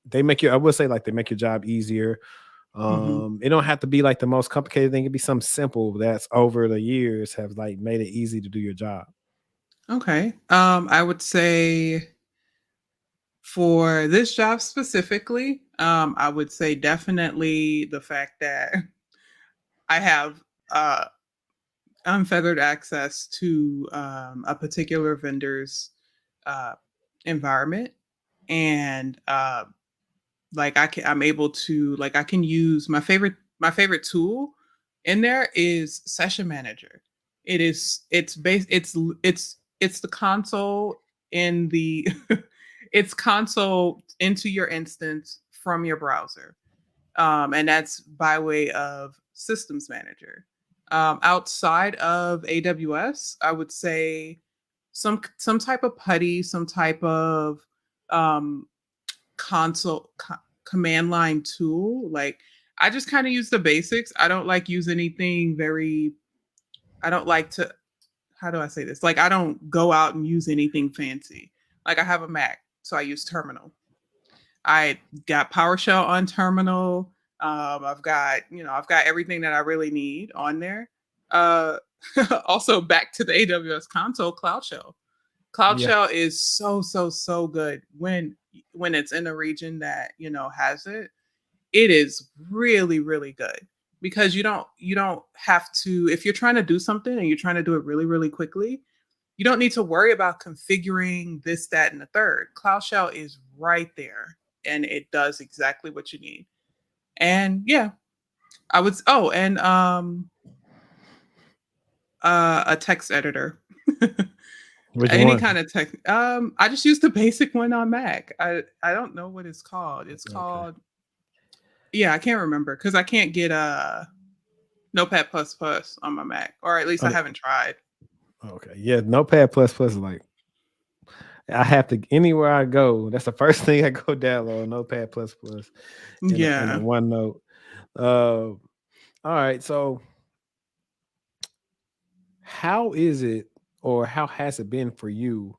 they make your, I would say like they make your job easier. Hmm. It don't have to be like the most complicated thing. It could be something simple that's over the years have like made it easy to do your job. Okay. I would say for this job specifically, I would say definitely the fact that I have uh, unfeathered access to a particular vendor's uh, environment, and I'm able to like I can use my favorite tool in there is Session Manager. It's the console in the it's console into your instance from your browser, and that's by way of Systems Manager. Outside of AWS, I would say some type of putty, some type of um, console command line tool. Like I just kind of use the basics. I don't like use anything very. I don't like to. How do I say this? Like I don't go out and use anything fancy. Like I have a Mac, so I use Terminal. I got PowerShell on Terminal. I've got everything that I really need on there. Uh, Also, back to the AWS console, Cloud Shell. Cloud Yeah. Shell is so so so good when it's in a region that has it. It is really really good because you don't have to if you're trying to do something and you're trying to do it really really quickly. You don't need to worry about configuring this, that, and the third. Cloud Shell is right there and it does exactly what you need. And yeah, I would. Oh, and a text editor. Which Any one? kind of text. I just use the basic one on Mac. I don't know what it's called. It's Okay. called yeah, I can't remember because I can't get Notepad plus plus on my Mac, or at least Oh, I haven't tried. okay. Yeah. Notepad plus plus is like I have to anywhere I go. That's the first thing I go download. Notepad plus plus in a Yeah. OneNote. All right. So how is it or how has it been for you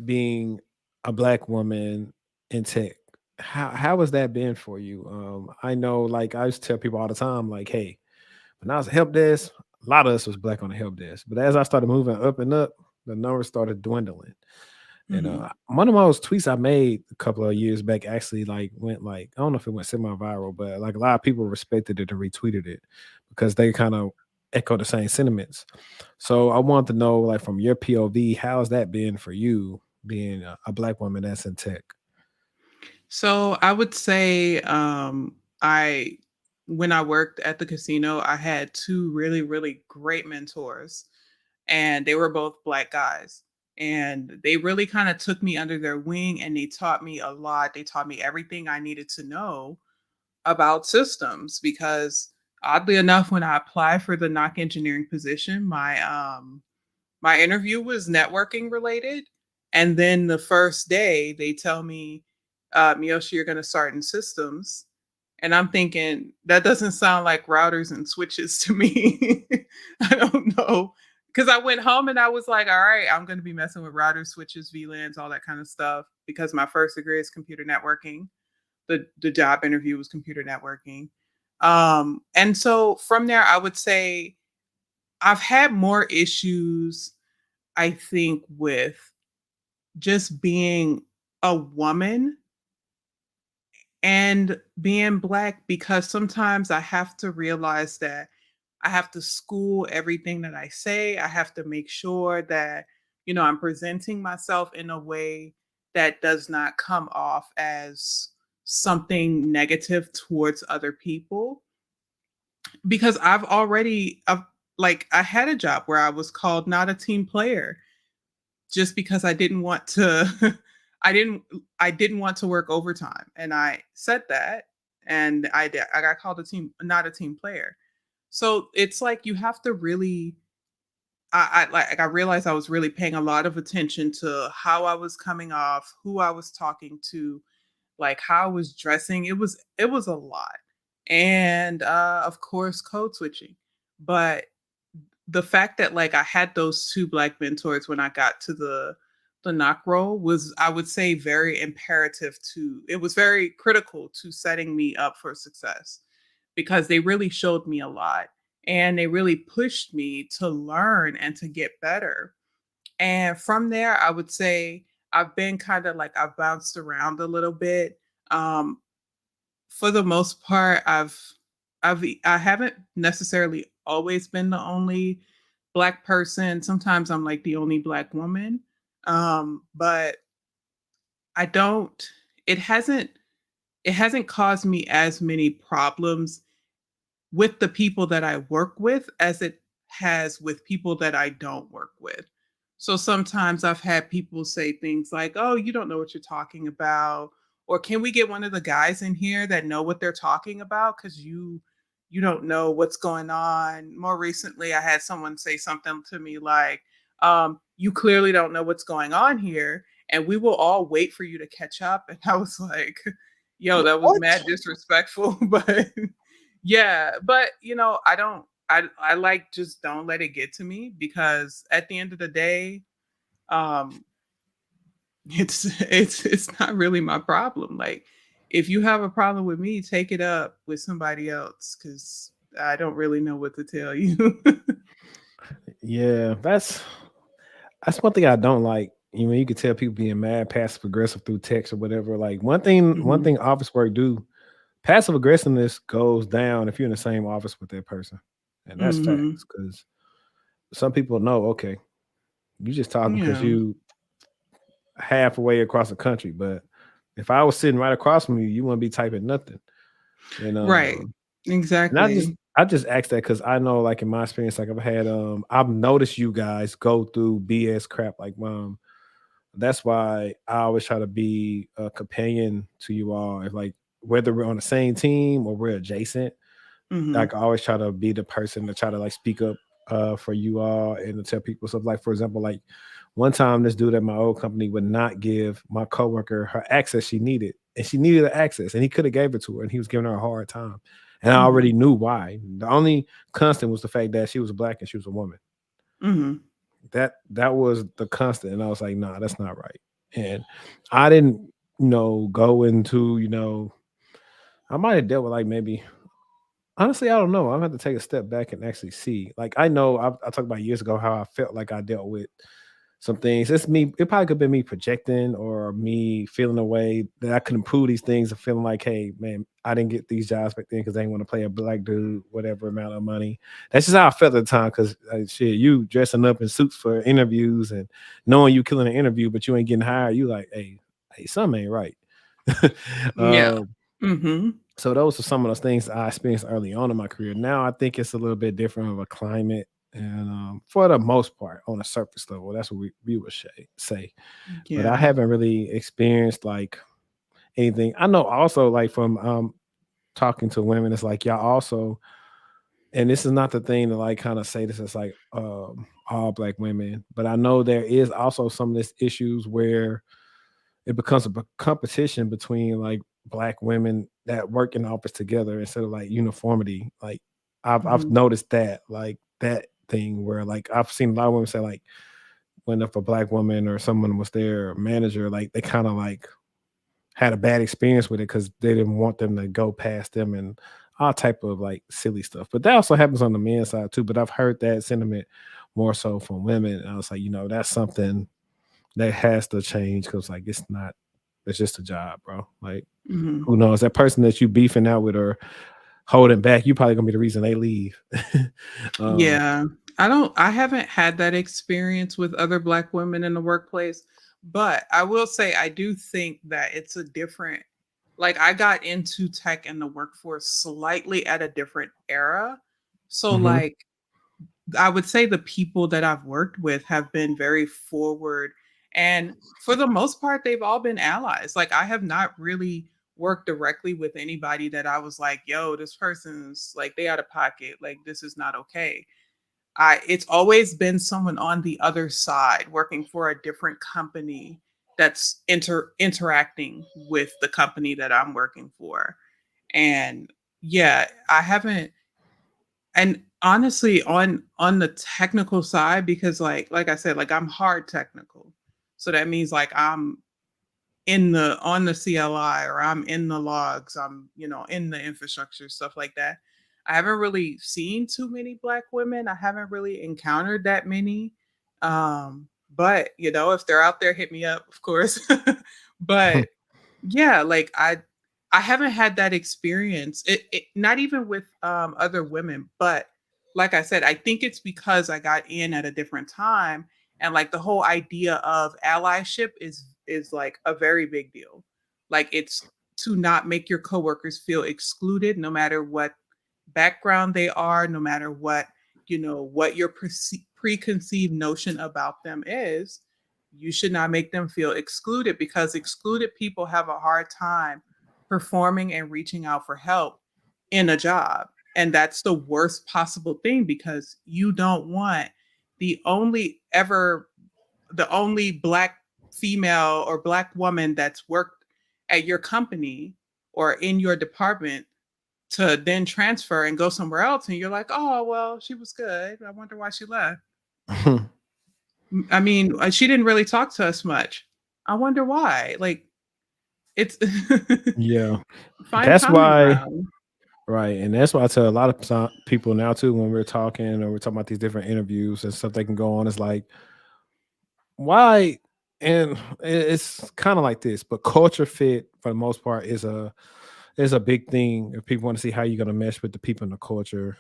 being a black woman in tech? How has that been for you? I know like I used to tell people all the time, like, hey, when I was a help desk, a lot of us was black on the help desk. But as I started moving up and up, the numbers started dwindling. And Hmm. one of those tweets I made a couple of years back actually like went like I don't know if it went semi-viral, but like a lot of people respected it and retweeted it because they kind of echo the same sentiments. So I want to know, like from your POV, how's that been for you being a black woman that's in tech? So I would say I when I worked at the casino, I had two really really great mentors, and they were both black guys. And they really kind of took me under their wing and they taught me a lot. They taught me everything I needed to know about systems because oddly enough, when I applied for the knock engineering position, my interview was networking related. And then the first day they tell me, Meosha, you're gonna start in systems. And I'm thinking, that doesn't sound like routers and switches to me. I don't know. Because I went home and I was like, all right, I'm going to be messing with routers, switches, VLANs, all that kind of stuff. Because my first degree is computer networking. The job interview was computer networking. And so from there, I would say I've had more issues, I think, with just being a woman and being black because sometimes I have to realize that I have to school everything that I say. I have to make sure that, I'm presenting myself in a way that does not come off as something negative towards other people because I had a job where I was called not a team player just because I didn't want to I didn't I didn't want to work overtime and I said that and I got called a team not a team player. So it's like you have to really I realized I was really paying a lot of attention to how I was coming off, who I was talking to, like how I was dressing. It was a lot. And of course code switching. But the fact that like I had those two black mentors when I got to the knock role was, I would say, very imperative to, it was very critical to setting me up for success, because they really showed me a lot and they really pushed me to learn and to get better. And from there, I would say I've been kind of like, I've bounced around a little bit. Um, for the most part, I haven't necessarily always been the only black person. Sometimes I'm like the only black woman. But I don't it hasn't caused me as many problems with the people that I work with as it has with people that I don't work with. So sometimes I've had people say things like, "Oh, you don't know what you're talking about," or "Can we get one of the guys in here that know what they're talking about, cuz you don't know what's going on." More recently, I had someone say something to me like, "You clearly don't know what's going on here, and we will all wait for you to catch up." And I was like, "Yo, that was What? mad disrespectful." But yeah, but I don't I like, just don't let it get to me, because at the end of the day, um it's not really my problem. Like, if you have a problem with me, take it up with somebody else, cuz I don't really know what to tell you. Yeah, that's one thing I don't like. You can tell people being mad, passive aggressive through text or whatever. Like one Mhm. thing office work do, passive aggressiveness goes down if you're in the same office with that person, and that's Mhm. facts. Because some people know, okay, you just talking because Yeah. you halfway across the country, but if I was sitting right across from you, you wouldn't be typing nothing. And Right. and I just Exactly. I just asked that because I know, like in my experience, like I've noticed you guys go through BS crap. Like, that's why I always try to be a companion to you all. If like whether we're on the same team or we're adjacent, Mhm. like I always try to be the person to try to like speak up for you all and to tell people stuff. Like for example, like one time this dude at my old company would not give my coworker her access she needed. And she needed the access and he could have gave it to her and he was giving her a hard time. And I already Mhm. knew why. The only constant was the fact that she was black and she was a woman. Mhm. That was the constant. And I was like, nah, that's not right. And I didn't, go into, I might have dealt with like maybe. Honestly, I don't know. I'm gonna have to take a step back and actually see. Like, I know I talked about years ago how I felt like I dealt with some things. It's me. It probably could have been me projecting or me feeling a way that I could improve these things and feeling like, hey, man, I didn't get these jobs back then because they didn't want to play a black dude, whatever amount of money. That's just how I felt at the time. Because shit, you dressing up in suits for interviews and knowing you killing an interview, but you ain't getting hired. You like, hey, something ain't right. Yeah. um, Mhm. so those are some of those things I experienced early on in my career. Now I think it's a little bit different of a climate, and for the most part, on a surface level, that's what we would say. But I Yeah. haven't really experienced like anything. I know also like from talking to women, it's like y'all also, and this is not the thing to like kind of say this is like all black women, but I know there is also some of this issues where it becomes a competition between like black women that work in the office together instead of like uniformity. Like I've Mhm. noticed that like that thing where like I've seen a lot of women say like when if a black woman or someone was their manager, like they kind of like had a bad experience with it because they didn't want them to go past them and all type of like silly stuff. But that also happens on the men's side too. But I've heard that sentiment more so from women. And I was like, that's something that has to change because like it's just a job, bro. Like Mhm. who knows? That person that you beefing out with or holding back, you probably gonna be the reason they leave. um, Yeah. I haven't had that experience with other black women in the workplace, but I will say I do think that it's a different, like, I got into tech and the workforce slightly at a different era. So mhm, like, I would say the people that I've worked with have been very forward, and for the most part they've all been allies. Like, I have not really worked directly with anybody that I was like, "Yo, this person's like, they out of pocket. Like, this is not okay." it's always been someone on the other side working for a different company that's interacting with the company that I'm working for. And yeah, I haven't, and honestly on the technical side, because like I said, like I'm hard technical. So that means like I'm in the on the CLI, or I'm in the logs, I'm, in the infrastructure, stuff like that. I haven't really seen too many black women. I haven't really encountered that many. But if they're out there, hit me up, of course. But yeah, like I haven't had that experience. It not even with other women, but like I said, I think it's because I got in at a different time, and like the whole idea of allyship is like a very big deal. Like it's to not make your coworkers feel excluded, no matter what background they are, no matter what your preconceived notion about them is. You should not make them feel excluded, because excluded people have a hard time performing and reaching out for help in a job. And that's the worst possible thing, because you don't want the only ever the only black female or black woman that's worked at your company or in your department to then transfer and go somewhere else, and you're like, oh well, she was good, I wonder why she left. I mean, she didn't really talk to us much, I wonder why. Like, it's Yeah, find that's common why. ground. Right, and that's why I tell a lot of people now too, when we're talking or we're talking about these different interviews and stuff they can go on. It's like, why? And it's kind of like this, but culture fit for the most part is a big thing if people want to see how you're going to mesh with the people in the culture.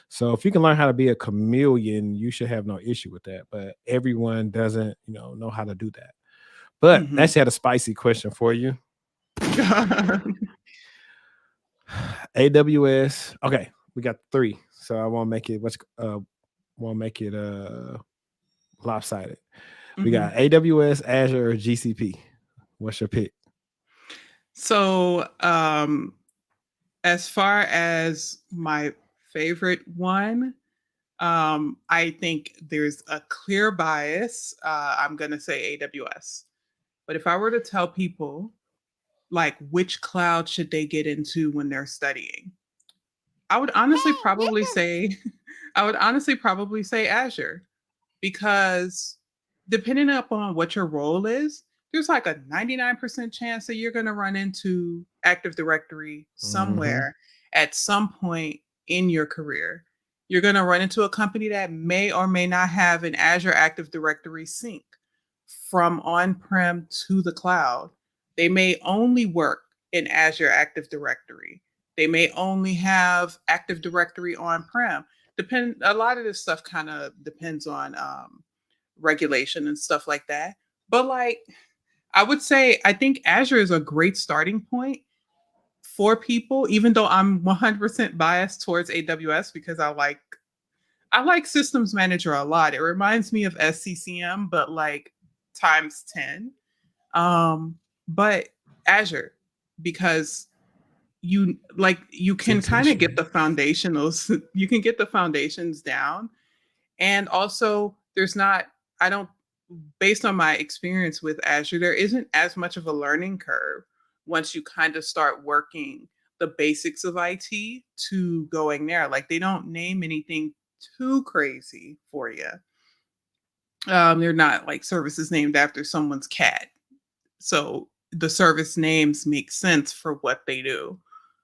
So if you can learn how to be a chameleon, you should have no issue with that. But everyone doesn't, know how to do that. But I Hmm. actually had a spicy question for you. God. AWS. Okay, we got three. So I won't make it won't make it lopsided. We got Hmm. AWS, Azure, or GCP. What's your pick? So, as far as my favorite one, I think there's a clear bias. I'm going to say AWS. But if I were to tell people, like, which cloud should they get into when they're studying, I would honestly probably say, I would honestly probably say Azure, because depending upon what your role is, there's like a 99% chance that you're going to run into Active Directory Hmm. somewhere at some point in your career. You're going to run into a company that may or may not have an Azure Active Directory sync from on prem to the cloud. They may only work in Azure Active Directory. They may only have Active Directory on prem. A lot of this stuff kind of depends on regulation and stuff like that. But like, I would say, I think Azure is a great starting point for people, even though I'm 100% biased towards AWS, because I like Systems Manager a lot. It reminds me of SCCM, but like times 10. But Azure, because you can kind of get Sensation. the foundationals, you can get the foundations down. And also, there's not, I don't, based on my experience with Azure, there isn't as much of a learning curve once you kind of start working the basics of IT to going there. Like, they don't name anything too crazy for you. They're not like services named after someone's cat. So the service names make sense for what they do.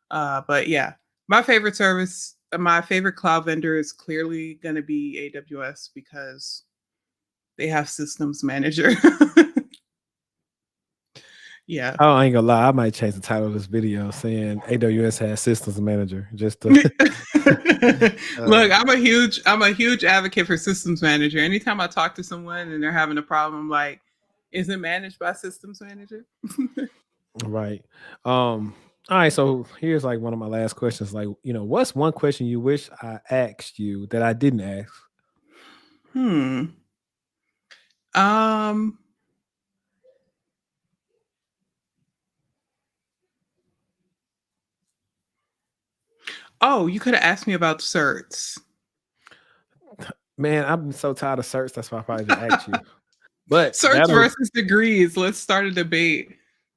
But yeah, my favorite cloud vendor is clearly going to be AWS, because they have systems manager. Yeah. Oh, I ain't gonna lie. I might change the title of this video saying AWS has systems manager just to. Look, uh, I'm a huge advocate for systems manager. Anytime I talk to someone and they're having a problem, I'm like, is it managed by systems manager? right. All right. So here's like one of my last questions. Like, what's one question you wish I asked you that I didn't ask? Hmm. Um. Oh, you could have asked me about certs. Man, I'm so tired of certs. That's why I probably just asked you. But Certs that'll versus degrees. Let's start a debate.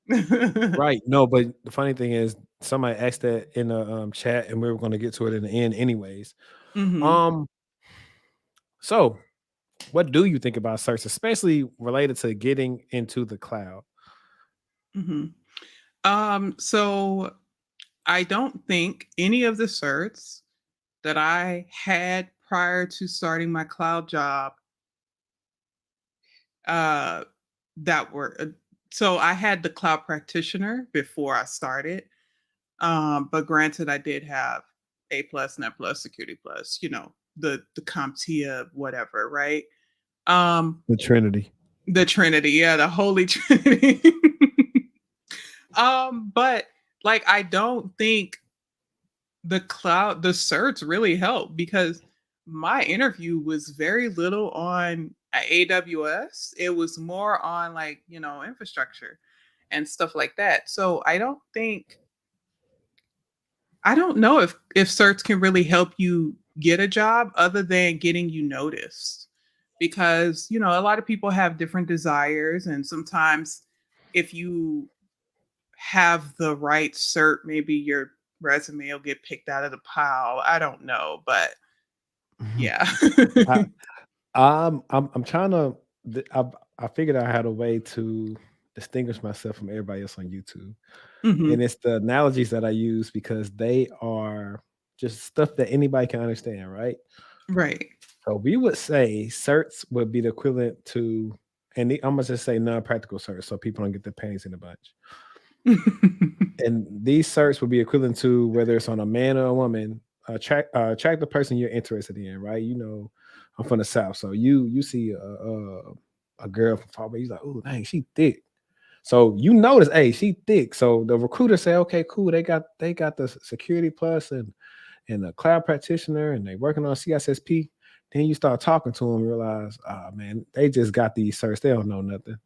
right. No, but the funny thing is, somebody asked that in the chat, and we were going to get to it in the end, anyways. Hmm. Um, so what do you think about certs, especially related to getting into the cloud? Hmm. So I don't think any of the certs that I had prior to starting my cloud job uh, that were so I had the cloud practitioner before I started. But granted, I did have A plus, Net plus, Security plus, the CompTIA, whatever, right? Um, The Trinity. the Trinity, yeah, the Holy Trinity. But like I don't think the certs really help because my interview was very little on AWS. It was more on like, infrastructure and stuff like that. So I don't know if certs can really help you get a job other than getting you noticed. Because, a lot of people have different desires and sometimes if you have the right cert, maybe your resume will get picked out of the pile. I don't know, but Mhm. yeah. I, I'm trying to. I figured I had a way to distinguish myself from everybody else on YouTube, and Hmm. it's the analogies that I use because they are just stuff that anybody can understand, right? Right. So we would say certs would be the equivalent to, I'm gonna just say non-practical certs, so people don't get their panties in a bunch. And these certs would be equivalent to whether it's on a man or a woman, track the person you're interested in, right? I'm from the south, so you see a girl from far away, you're like, oh dang, she thick. So you notice, hey, she thick. So the recruiter say, okay, cool, they got the security plus and the cloud practitioner, and they working on CSSP. Then you start talking to them, realize, oh man, they just got these certs, they don't know nothing.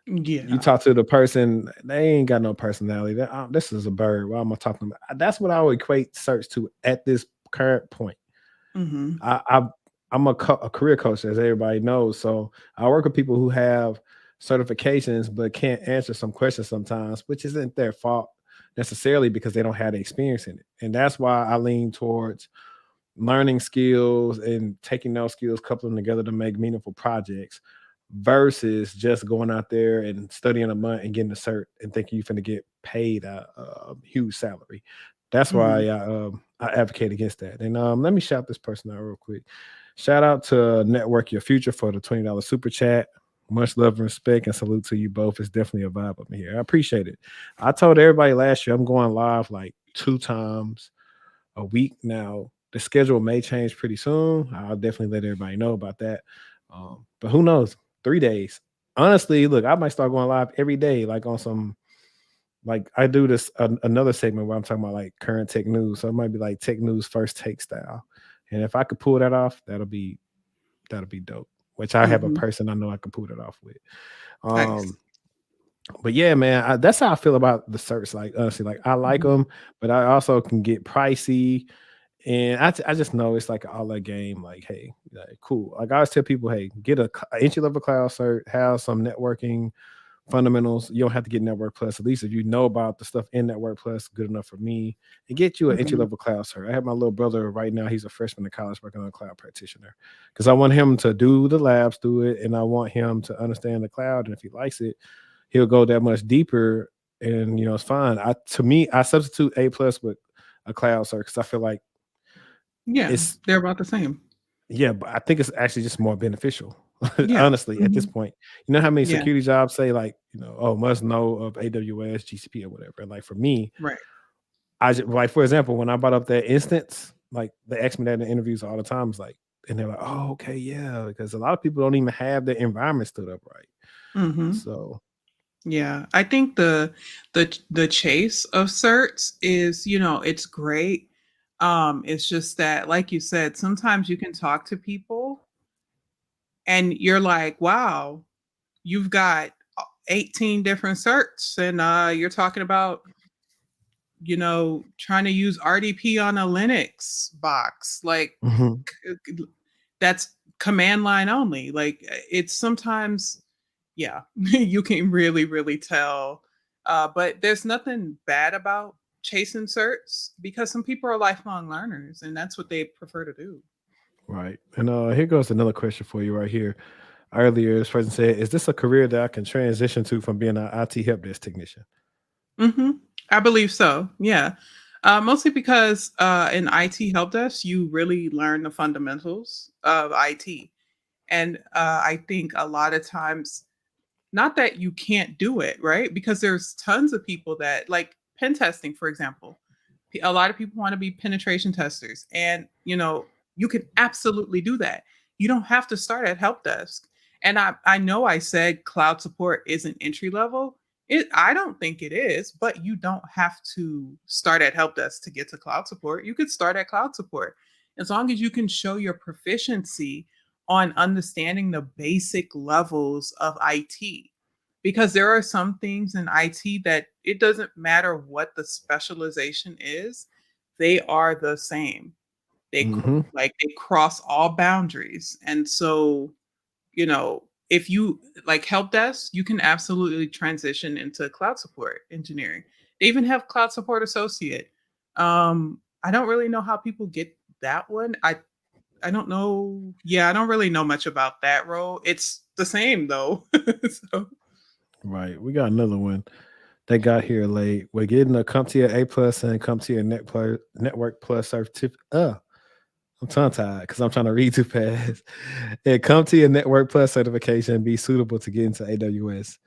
You Yeah. talk to the person, they ain't got no personality. This is a bird. Why am I talking about? That's what I would equate search to at this current point. Hmm. I, I I'm a career coach, as everybody knows. So I work with people who have certifications but can't answer some questions sometimes, which isn't their fault necessarily because they don't have the experience in it. And that's why I lean towards learning skills and taking those skills, coupling them together to make meaningful projects versus just going out there and studying a month and getting a cert and thinking you're going to get paid a huge salary. That's Hmm. why I advocate against that. And let me shout this person out real quick. Shout out to Network Your Future for the $20 super chat. Much love and respect and salute to you both. It's definitely a vibe up in here. I appreciate it. I told everybody last year I'm going live like 2 times a week now. The schedule may change pretty soon. I'll definitely let everybody know about that. But who knows? 3 days. Honestly, look, I might start going live every day, like on some, like I do this another segment where I'm talking about like current tech news. So it might be like tech news first take style. And if I could pull that off, that'll be dope. Which I have a Hmm. person I know I can pull that off with. Nice. Um, but yeah, man, that's how I feel about the certs. Like honestly, like I like Hmm. them, but I also can get pricey. And I just know it's like all that game. Like, hey, like, cool. Like I always tell people, hey, get a entry level cloud cert, have some networking fundamentals. You don't have to get Network Plus. At least if you know about the stuff in Network Plus, good enough for me. And get you an entry Hmm. level cloud cert. I have my little brother right now. He's a freshman in college working on a cloud practitioner because I want him to do the labs, do it, and I want him to understand the cloud. And if he likes it, he'll go that much deeper. And it's fine. To me, I substitute A plus with a cloud cert because I feel like Yeah, it's they're about the same. yeah, but I think it's actually just more beneficial. Yeah. Honestly, at this Hmm. point, you know how many Yeah. security jobs say like, oh, must know of AWS, GCP, or whatever. And like for me, Right. I just like for example, when I brought up that instance, like they ask me that in interviews all the time. It's like, and they're like, oh, okay, yeah, because a lot of people don't even have their environment stood up right. Hmm. So, Yeah, I think the chase of certs is, it's great. It's just that, like you said, sometimes you can talk to people and you're like, wow, you've got 18 different certs, and you're talking about, trying to use RDP on a Linux box. Like mhm. that's command line only. Like it's sometimes, yeah, you can really, really tell. But there's nothing bad about chasing certs because some people are lifelong learners and that's what they prefer to do. Right. And here goes another question for you right here. Earlier, this person said, "Is this a career that I can transition to from being an IT help desk technician?" hmm I believe so. Yeah. Mostly because in IT help desk, you really learn the fundamentals of IT. And I think a lot of times, not that you can't do it, right? Because there's tons of people that like pen testing, for example. A lot of people want to be penetration testers, and you can absolutely do that. You don't have to start at help desk. And I know I said cloud support isn't entry level. I don't think it is, but you don't have to start at help desk to get to cloud support. You could start at cloud support as long as you can show your proficiency on understanding the basic levels of IT, because there are some things in IT that it doesn't matter what the specialization is, they are the same. Hmm. Like they cross all boundaries. And so, if you like help desk, you can absolutely transition into cloud support engineering. They even have cloud support associate. I don't really know how people get that one. I don't know. Yeah, I don't really know much about that role. It's the same though. So, Right. We got another one. They got here late. We're getting a CompTIA A plus and CompTIA Network Plus certificate. I'm tongue tied because I'm trying to read too fast. And CompTIA Network Plus certification be suitable to get into AWS.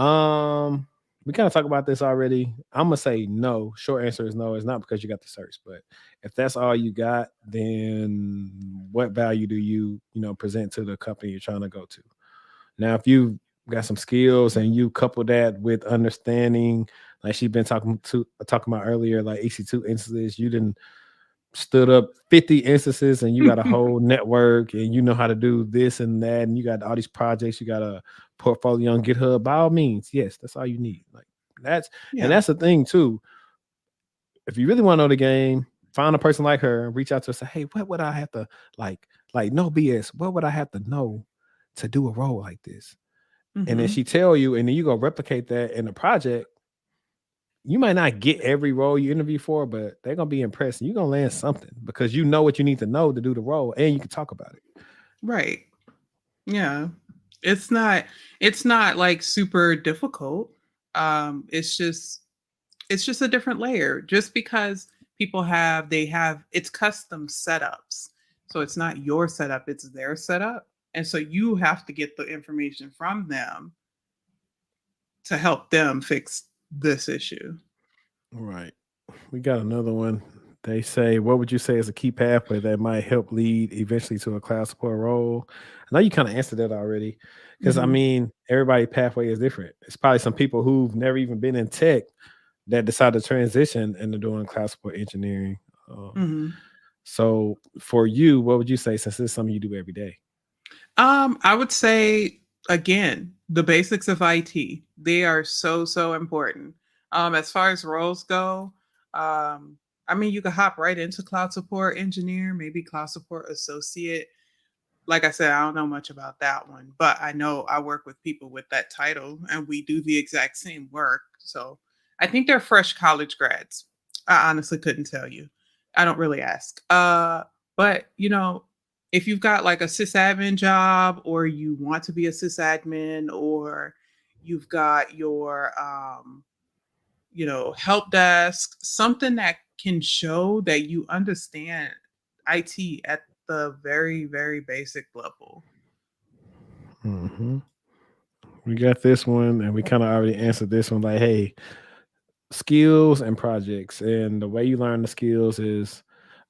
Um, we kind of talked about this already. I'm gonna say no. Short answer is no. It's not because you got the certs, but if that's all you got, then what value do you present to the company you're trying to go to? Now, if you got some skills and you couple that with understanding, like she been talking about earlier, like EC2 instances, you didn't stood up 50 instances and you got a whole network and you know how to do this and that and you got all these projects, you got a portfolio on GitHub. By all means, yes, that's all you need. Like that's and yeah. that's the thing too. If you really want to know the game, find a person like her and reach out to her and say, hey, what would I have to like no BS, what would I have to know to do a role like this? And then Mhm. she tell you, and then you go replicate that in the project. You might not get every role you interview for, but they're gonna be impressed. And you're gonna land something because you know what you need to know to do the role, and you can talk about it. Right. Yeah. It's not it's not like super difficult. It's just a different layer. Just because they have it's custom setups. So it's not your setup, it's their setup. And so you have to get the information from them to help them fix this issue. Right. We got another one. They say, what would you say is a key pathway that might help lead eventually to a cloud support role? I know you kind of answered that already. Because I Mhm. mean, everybody's pathway is different. It's probably some people who've never even been in tech that decide to transition into doing cloud support engineering. Um, Mhm. so for you, what would you say since this is something you do every day? I would say again, the basics of IT. They are so so important. As far as roles go, I mean, you could hop right into cloud support engineer, maybe cloud support associate. Like I said, I don't know much about that one, but I know I work with people with that title and we do the exact same work. So I think they're fresh college grads. I honestly couldn't tell you. I don't really ask. But if you've got like a sysadmin job or you want to be a sysadmin or you've got your help desk, something that can show that you understand IT at the very, very basic level. Hmm. We got this one, and we kind of already answered this one. Like, hey, skills and projects, and the way you learn the skills is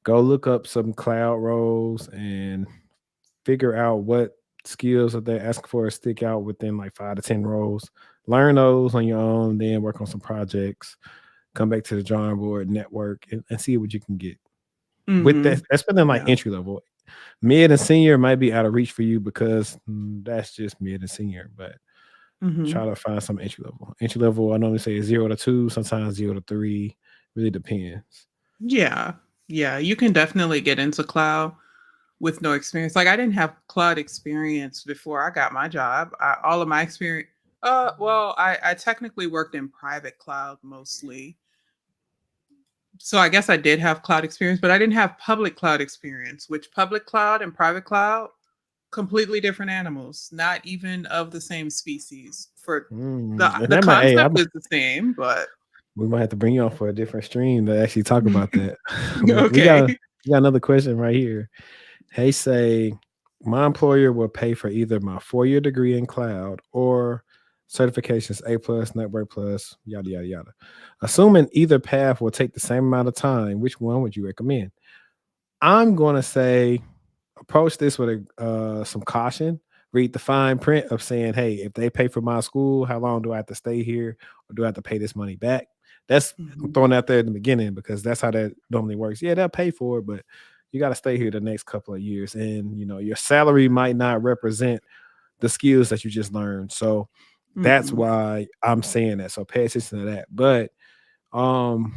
go look up some cloud roles and figure out what skills that they ask for stick out within like 5 to 10 roles. Learn those on your own, then work on some projects. Come back to the drawing board, network, and see what you can get. With that, Mhm. that's within like Yeah. entry level. Mid and senior might be out of reach for you because that's just mid and senior, but try Mhm. to find some entry level. Entry level, I normally say is 0 to 2, sometimes 0 to 3. Really depends. Yeah. Yeah, you can definitely get into cloud with no experience. Like I didn't have cloud experience before I got my job. All of my experience. Well, I technically worked in private cloud mostly, so I guess I did have cloud experience, but I didn't have public cloud experience. Which public cloud and private cloud, completely different animals, not even of the same species. For And the that might, hey, concept is the same, but we might have to bring you on for a different stream to actually talk about that. But okay. we got another question right here. Hey, say my employer will pay for either my 4 year degree in cloud or certifications A plus, network plus, yada yada yada. Assuming either path will take the same amount of time, which one would you recommend? I'm gonna say approach this with some caution. Read the fine print of saying, "Hey, if they pay for my school, how long do I have to stay here, or do I have to pay this money back?" That's I'm Mhm. throwing out there in the beginning because that's how that normally works. Yeah, they'll pay for it, but you got to stay here the next couple of years, and your salary might not represent the skills that you just learned. So that's Mhm. why I'm saying that. So pay attention to that. But um,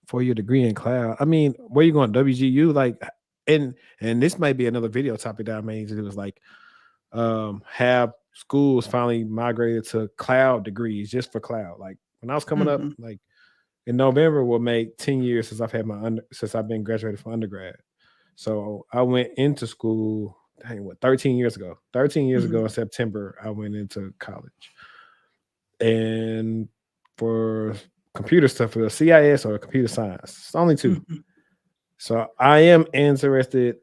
for your degree in cloud. I mean, where you going? WGU? Like, and this might be another video topic that I may need to do is like have schools finally migrated to cloud degrees just for cloud. Like when I was coming up, Mhm. like in November will make 10 years since since I've been graduated from undergrad. So I went into school, dang, what, 13 years ago. 13 years Mhm. ago in September, I went into college. And for computer stuff, for the CIS or computer science, it's only two. Mhm. So I am interested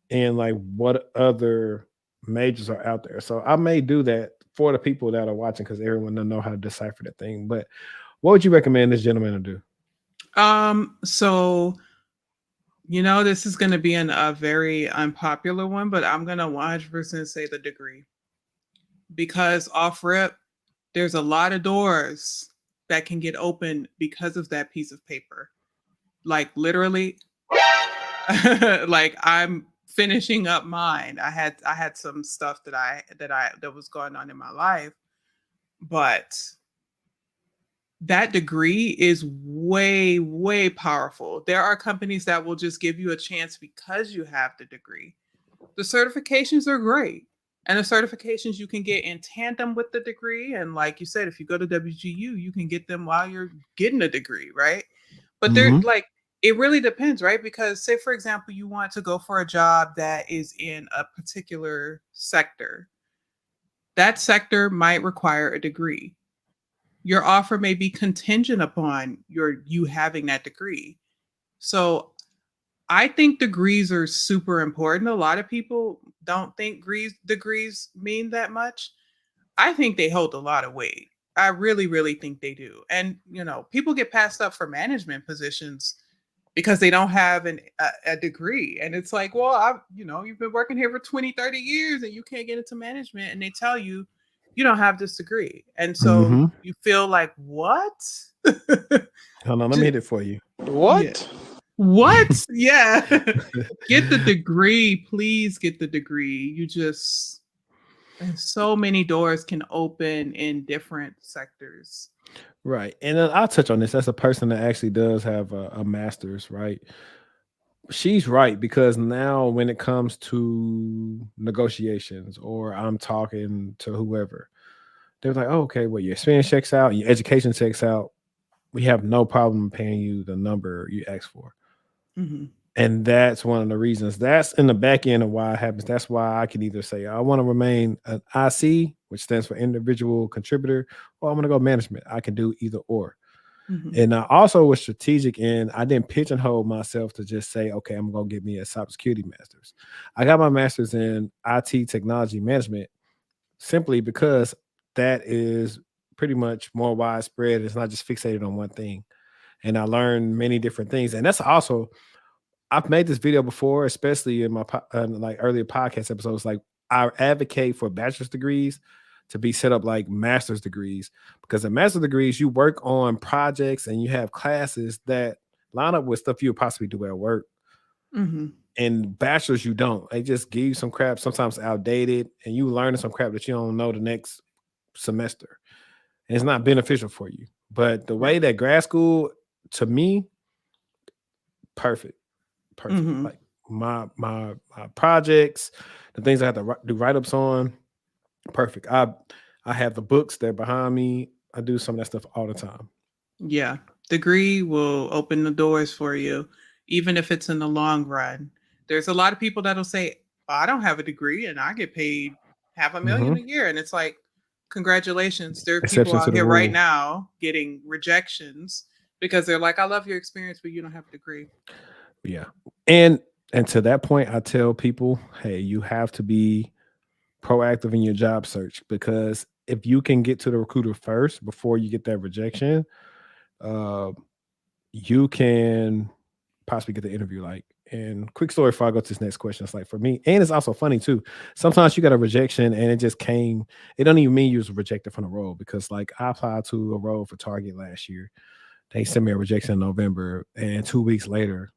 in like what other majors are out there. So I may do that for the people that are watching because everyone don't know how to decipher the thing. But what would you recommend this gentleman to do? So this is going to be a very unpopular one, but I'm going to 100% say the degree, because off rip, there's a lot of doors that can get opened because of that piece of paper. Like literally, like I'm finishing up mine. I had some stuff that was going on in my life, but that degree is way, way powerful. There are companies that will just give you a chance because you have the degree. The certifications are great. And the certifications you can get in tandem with the degree. And like you said, if you go to WGU, you can get them while you're getting a degree, right? But they're Hmm. like, it really depends, right? Because, say, for example, you want to go for a job that is in a particular sector, that sector might require a degree. Your offer may be contingent upon you having that degree. So I think degrees are super important. A lot of people don't think degrees mean that much. I think they hold a lot of weight. I really, really think they do. And people get passed up for management positions because they don't have a degree. And it's like, well, you've been working here for 20, 30 years and you can't get into management. And they tell you, you don't have this degree. And so Hmm. you feel like, what? Hold on, let me Ju- hit it for you. yeah. What? What? Yeah. Get the degree. Please get the degree. And so many doors can open in different sectors. Right. And then I'll touch on this. That's a person that actually does have a master's, right? She's right because now when it comes to negotiations or I'm talking to whoever, they're like, oh, okay, well, your experience checks out, your education checks out. We have no problem paying you the number you asked for. Hmm. And that's one of the reasons. That's in the back end of why it happens. That's why I can either say I want to remain an IC, which stands for individual contributor, or I'm going to go management. I can do either or. Hmm. And I also was strategic and I didn't pigeonhole myself to just say, okay, I'm going to get me a cybersecurity master's. I got my master's in IT technology management simply because that is pretty much more widespread. It's not just fixated on one thing. And I learned many different things. And that's also, I've made this video before, especially in my like earlier podcast episodes. Like I advocate for bachelor's degrees to be set up like master's degrees because in master's degrees you work on projects and you have classes that line up with stuff you would possibly do at work. Hmm. In bachelor's, you don't. They just give you some crap, sometimes outdated, and you learning some crap that you don't know the next semester. And it's not beneficial for you. But the way Right. that grad school, to me, perfect. Perfect. Hmm. Like my projects, the things I have to do write ups on. Perfect. I have the books that are behind me. I do some of that stuff all the time. Yeah. Degree will open the doors for you, even if it's in the long run. There's a lot of people that'll say, I don't have a degree and I get paid half a Hmm. million a year. And it's like, congratulations. There are people Exception to out the here right rule. now getting rejections because they're like, I love your experience, but you don't have a degree. Yeah. And and to that point, I tell people, hey, you have to be proactive in your job search because if you can get to the recruiter first before you get that rejection, uh, you can possibly get the interview. Like, and quick story before I go to this next question. It's like for me, and it's also funny too. Sometimes you got a rejection and it just came. It don't even mean you was rejected from the role because like I applied to a role for Target last year. They sent me a rejection in November, and 2 weeks later,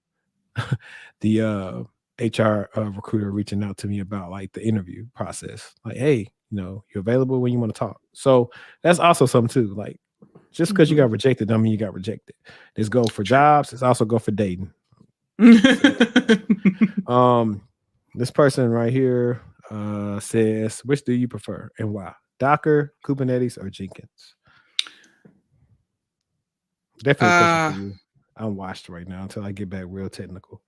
the HR recruiter reaching out to me about like the interview process. Like, hey, you're available when you want to talk. So that's also something too. Like, just because you Hmm. got rejected, don't mean you got rejected. This go for True. jobs. It's also go for dating. So, um, this person right here says, which do you prefer and why? Docker, Kubernetes, or Jenkins? Definitely a question for uh, you. I'm washed right now until I get back real technical.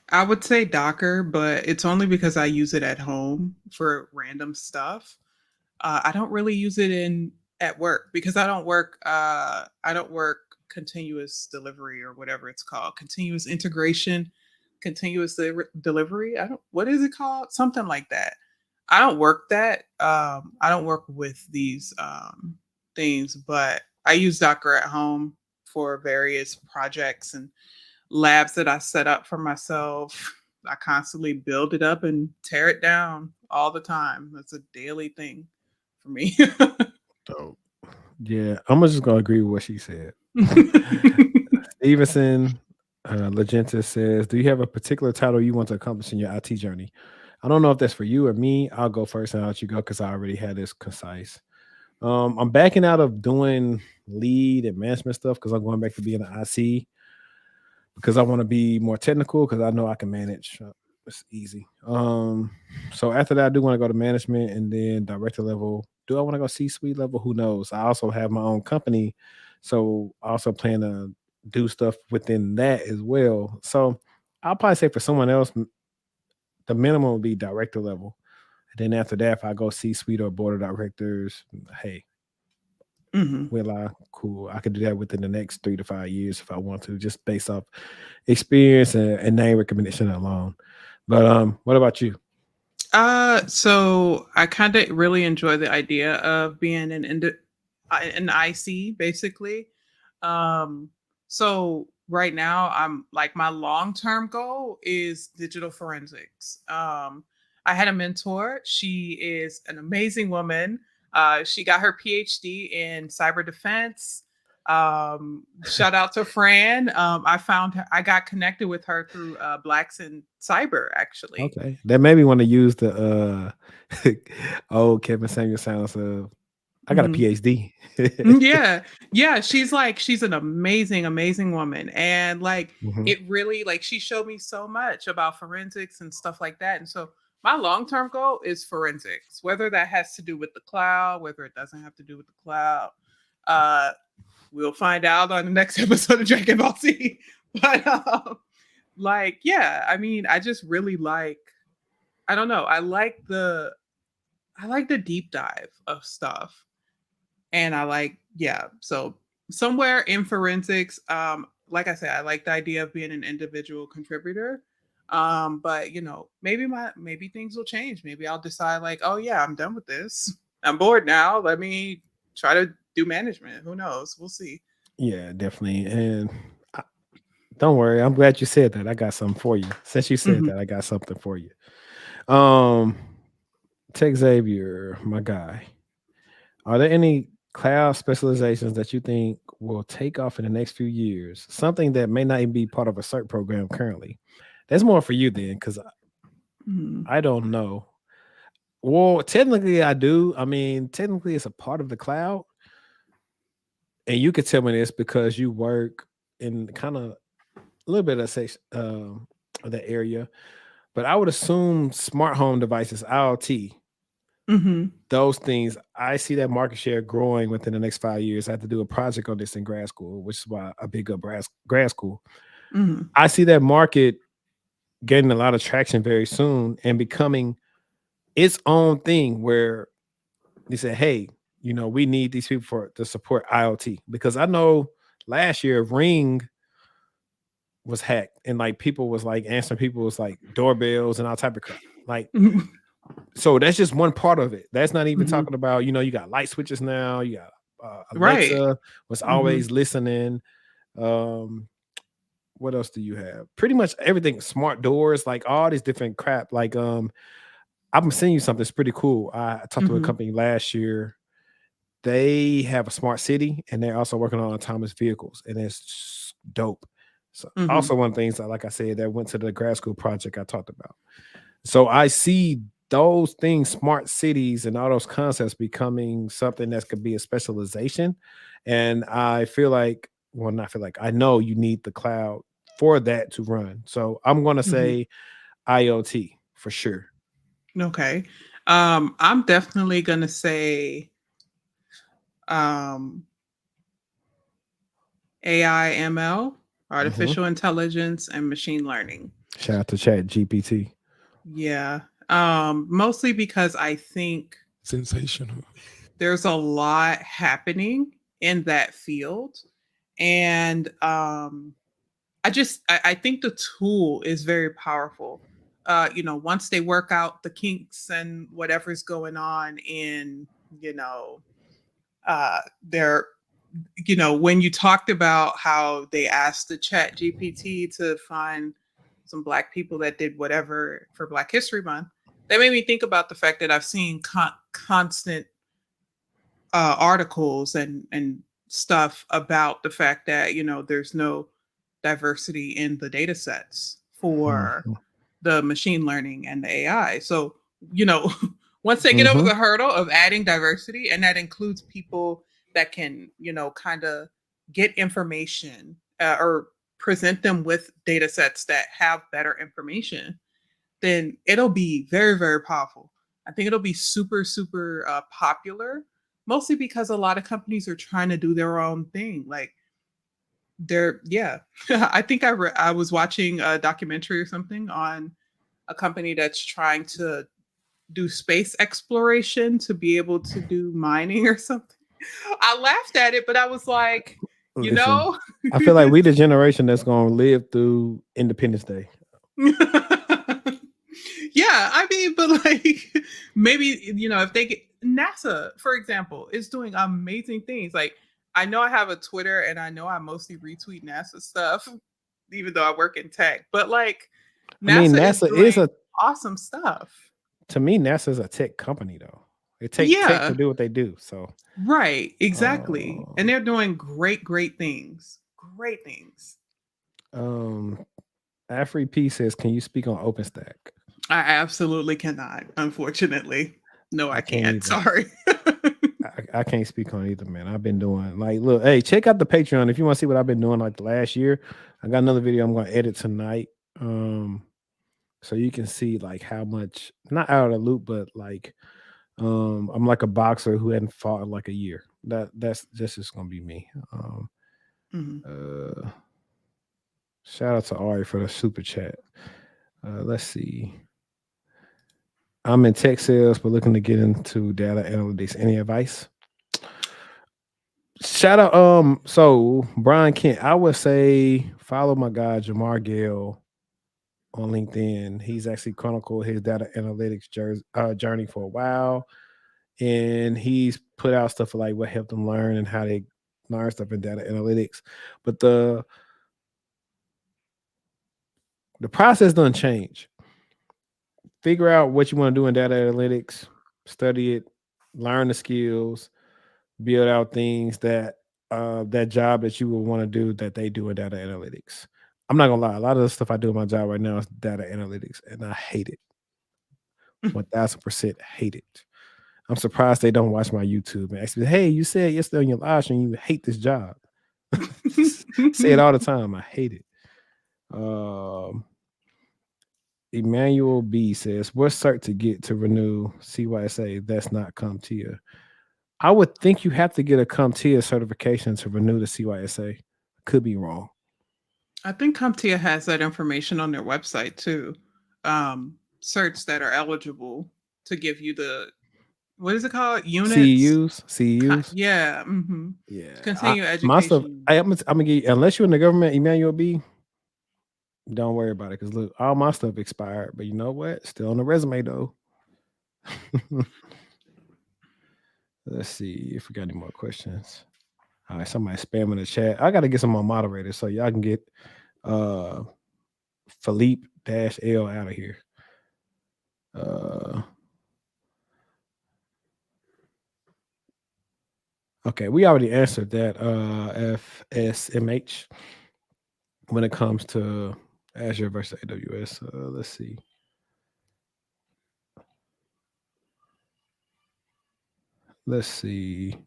I would say Docker, but it's only because I use it at home for random stuff. I don't really use it in at work because I don't work. I don't work continuous delivery or whatever it's called, continuous integration, delivery. I don't. What is it called? Something like that. I don't work that. I don't work with these things, but I use Docker at home for various projects and labs that I set up for myself. I constantly build it up and tear it down all the time. That's a daily thing for me. So yeah, I'm just gonna agree with what she said. Stevenson Legenta says, "Do you have a particular title you want to accomplish in your IT journey?" I don't know if that's for you or me. I'll go first and I'll let you go because I already had this concise. I'm backing out of doing lead and management stuff because I'm going back to being an IC because I want to be more technical because I know I can manage. It's easy. So after that, I do want to go to management and then director level. Do I want to go C-suite level? Who knows? I also have my own company, so I also plan to do stuff within that as well. So I'll probably say for someone else, the minimum would be director level. And then after that, if I go C-suite or board of directors, hey, Hmm. will I? Cool. I could do that within the next 3 to 5 years if I want to, just based off experience and name recognition alone. But what about you? So I kind of really enjoy the idea of being an IC basically. Um, so right now I'm like my long term goal is digital forensics. I had a mentor. She is an amazing woman. She got her PhD in cyber defense. Shout out to Fran. I found her. I got connected with her through Blacks in Cyber actually. Okay, that made me want to use the old Kevin Samuel sounds of I got a Mhm. PhD. Yeah. Yeah, she's an amazing, amazing woman, and, like, Mhm. it really like, she showed me so much about forensics and stuff like that, and so my long-term goal is forensics, whether that has to do with the cloud, whether it doesn't have to do with the cloud, uh, we'll find out on the next episode of Dragon Ball Z, but, like, yeah, I mean, I just really like I don't know, I like the deep dive of stuff. And I like, yeah. So somewhere in forensics, like I said, I like the idea of being an individual contributor. But maybe things will change. Maybe I'll decide like, oh yeah, I'm done with this. I'm bored now. Let me try to do management. Who knows? We'll see. Yeah, definitely. And I, don't worry, I'm glad you said that. I got something for you. Since you said Mhm. that, I got something for you. Um, Tech Xavier, my guy. Are there any cloud specializations that you think will take off in the next few years? Something that may not even be part of a CERT program currently. That's more for you then, because Mhm. I don't know. Well, technically, I do. I mean, technically, it's a part of the cloud, and you could tell me this because you work in kind of a little bit of sex. of the area. But I would assume smart home devices, IoT, Mhm. those things, I see that market share growing within the next 5 years. I had to do a project on this in grad school, which is why I big up grad school. Mhm. I see that market getting a lot of traction very soon and becoming its own thing where they say, hey, we need these people for to support IoT. Because I know last year Ring was hacked and like people was like answering people was like doorbells and all type of crap. Like, Mhm. so that's just one part of it. That's not even Mhm. talking about, you got light switches now, you got Right. Alexa was Mhm. always listening. Um, what else do you have? Pretty much everything, smart doors, like all these different crap. Like I'm sending you something that's pretty cool. I talked to a Mhm. company last year. They have a smart city and they're also working on autonomous vehicles, and it's dope. So Mhm. also one of the things that, like I said, that went to the grad school project I talked about. So I see those things, smart cities and all those concepts becoming something that could be a specialization. And I feel like, well, not feel like, I know you need the cloud for that to run. So I'm going to Mhm. say IoT for sure. Okay. I'm definitely gonna say um, AI, ML, Hmm. artificial intelligence, and machine learning. Shout out to Chat GPT. Yeah. Mostly because I think Sensational. there's a lot happening in that field, and I think the tool is very powerful. Once they work out the kinks and whatever's going on in, you know, their when you talked about how they asked the chat GPT to find some black people that did whatever for Black History Month, that made me think about the fact that I've seen constant articles and stuff about the fact that there's no diversity in the data sets for Hmm. the machine learning and the AI. So, you know, once they get over Hmm. the hurdle of adding diversity, and that includes people that can, kind of get information or present them with data sets that have better information, then it'll be very, very powerful. I think it'll be super, super popular, mostly because a lot of companies are trying to do their own thing. Like, yeah. I think I was watching a documentary or something on a company that's trying to do space exploration to be able to do mining or something. I laughed at it, but I was like, you Listen, know, I feel like we the generation that's going to live through Independence Day. yeah, I mean, but like maybe if they get NASA, for example, is doing amazing things. Like I know I have a Twitter, and I know I mostly retweet NASA stuff, even though I work in tech. But like I mean, NASA is NASA is doing a awesome stuff. to me, NASA is a tech company though. It take tech to Yeah, do what they do. So, right, exactly. uh, And they're doing great, great things. Great things. um, Afri P says, "Can you speak on OpenStack?" I absolutely cannot, unfortunately. No, I I can't can't. either. Sorry. I can't speak on either, man. I've been doing like, look, hey, check out the Patreon if you want to see what I've been doing like the last year. I got another video I'm going to edit tonight, so you can see like how much, not out of the loop, but like, I'm like a boxer who hadn't fought in like a year. That's just gonna be me. Mhm. Uh, Shout out to Ari for the super chat. Let's see. I'm in tech sales, but looking to get into data analytics. Any advice? Shout out. So Brian Kent, I would say follow my guy Jamar Gale on LinkedIn. He's actually chronicled his data analytics journey for a while, and he's put out stuff like what helped them learn and how they learn stuff in data analytics. But the process doesn't change. Figure out what you want to do in data analytics, study it, learn the skills, build out things that job that you would want to do that they do in data analytics. I'm not gonna lie, a lot of the stuff I do in my job right now is data analytics, and I hate it. 1000% hate it. I'm surprised they don't watch my YouTube and ask me, "Hey, you said yesterday on your live stream you hate this job." Say it all the time. I hate it. Um, Emmanuel B says, "What cert to get to renew CYSA? That's not CompTIA." I would think you have to get a CompTIA certification to renew the CYSA. Could be wrong. I think CompTIA has that information on their website too. Certs that are eligible to give you the, what is it called? Units. CEUs, CEUs. Yeah. Yeah, Continue my stuff. education. I'm gonna get unless you're in the government, Emmanuel B. Don't worry about it because look, all my stuff expired. But you know what? Still on the resume though. Let's see if we got any more questions. All right, somebody spamming the chat. I got to get some more moderators so y'all can get uh Philippe Dash L out of here. Uh, okay, we already answered that. FSMH when it comes to Azure versus AWS. Let's see. Let's see.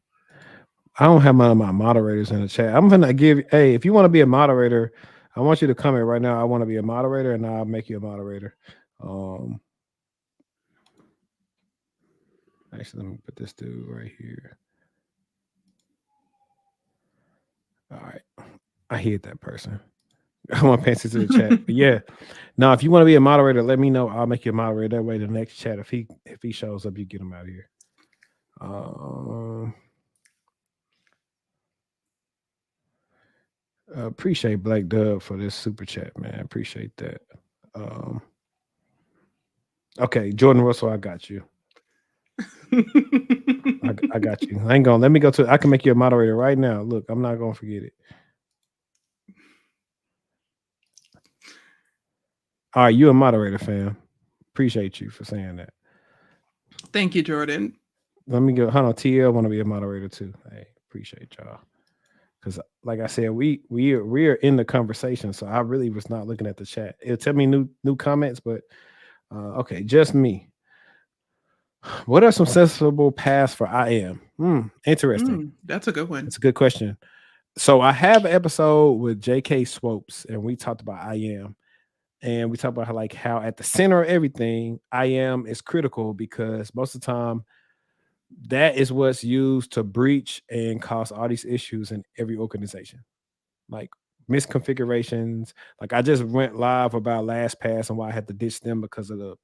I don't have my moderators in the chat. I'm gonna give. Hey, if you want to be a moderator, I want you to comment right now. I want to be a moderator, and I'll make you a moderator. Um, Actually, let me put this dude right here. All right, I hit that person. I want to pay attention to the chat. But yeah, now if you want to be a moderator, let me know. I'll make you a moderator. That way, the next chat, if he shows up, you get him out here. Appreciate Black Dub for this super chat, man. Appreciate that. Okay, Jordan Russell, I got you. I got you. Hang on. Let me go to. I can make you a moderator right now. Look, I'm not gonna forget it. All right, you a moderator, fam. Appreciate you for saying that. Thank you, Jordan. Let me go. Hold on, TL want to be a moderator too. Hey, appreciate y'all. Because, like I said, we are in the conversation, so I really was not looking at the chat. It'll tell me new comments, but okay, just me. What are some sensible paths for IAM? Interesting. That's a good one. It's a good question. So I have an episode with J.K. Swopes, and we talked about IAM, and we talked about how at the center of everything, IAM is critical because most of the time that is what's used to breach and cause all these issues in every organization, like misconfigurations. Like I just went live about LastPass and why I had to ditch them because of the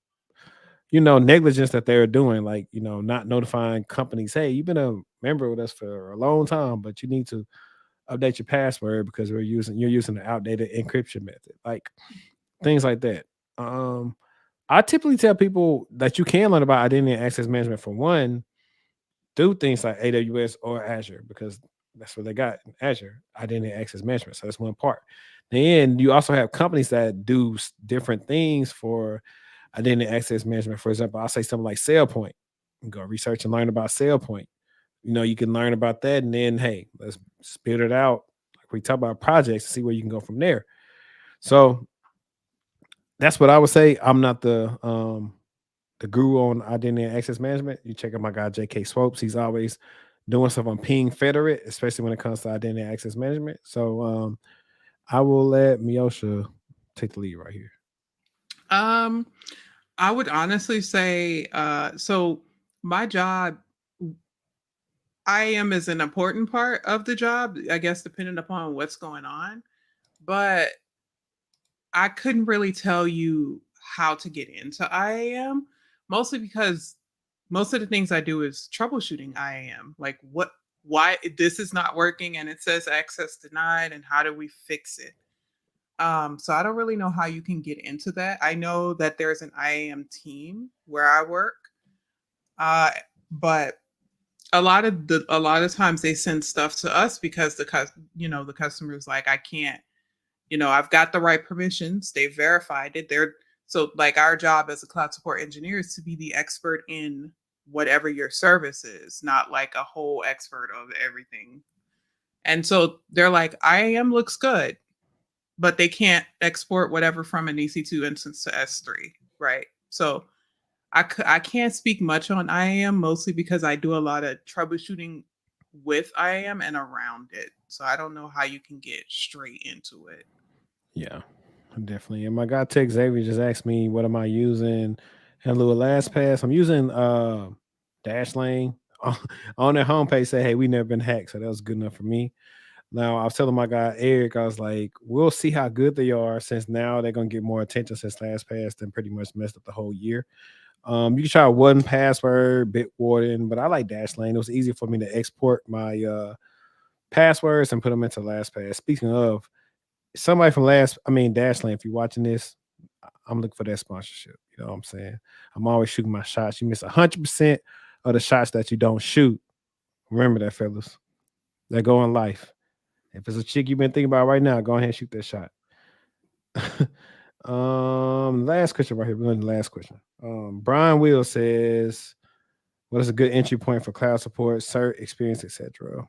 negligence that they're doing, like not notifying companies, hey, you've been a member with us for a long time, but you need to update your password because you're using an outdated encryption method, like things like that. I typically tell people that you can learn about identity and access management for one through things like AWS or Azure, because that's what they got in Azure, identity and access management. So that's one part. Then you also have companies that do different things for identity and access management. For example, I'll say something like SailPoint. Go research and learn about SailPoint. You can learn about that, and then hey, let's spit it out. Like we talk about projects, see where you can go from there. So that's what I would say. I'm not the guru on identity and access management. You check out my guy J.K. Swopes. He's always doing stuff on Ping Federate, especially when it comes to identity and access management. So I will let Meosha take the lead right here. I would honestly say, so my job, IAM is an important part of the job, I guess, depending upon what's going on. But I couldn't really tell you how to get into IAM, mostly because most of the things I do is troubleshooting IAM. Like why this is not working and it says access denied, and how do we fix it? So I don't really know how you can get into that. I know that there's an IAM team where I work, but a lot of times they send stuff to us because the customer's like, I can't, I've got the right permissions, they verified it. So like our job as a cloud support engineer is to be the expert in whatever your service is, not like a whole expert of everything. And so they're like, IAM looks good, but they can't export whatever from an EC2 instance to S3, right? So I can't speak much on IAM, mostly because I do a lot of troubleshooting with IAM and around it. So I don't know how you can get straight into it. Yeah. Definitely. And my guy Tech Xavier just asked me what am I using in lieu of LastPass. I'm using Dashlane. On their homepage say, hey, we never been hacked. So that was good enough for me. Now I was telling my guy Eric, I was like, we'll see how good they are since now they're gonna get more attention since LastPass then pretty much messed up the whole year. You can try one password, Bitwarden, but I like Dashlane. It was easy for me to export my passwords and put them into LastPass. Speaking of, somebody from Dashlane, if you're watching this, I'm looking for that sponsorship. You know what I'm saying? I'm always shooting my shots. You miss 100% of the shots that you don't shoot. Remember that, fellas. That go in life. If it's a chick you've been thinking about right now, go ahead and shoot that shot. Last question right here. We're going to the last question. Brian Will says, "What is a good entry point for cloud support, cert experience, etc."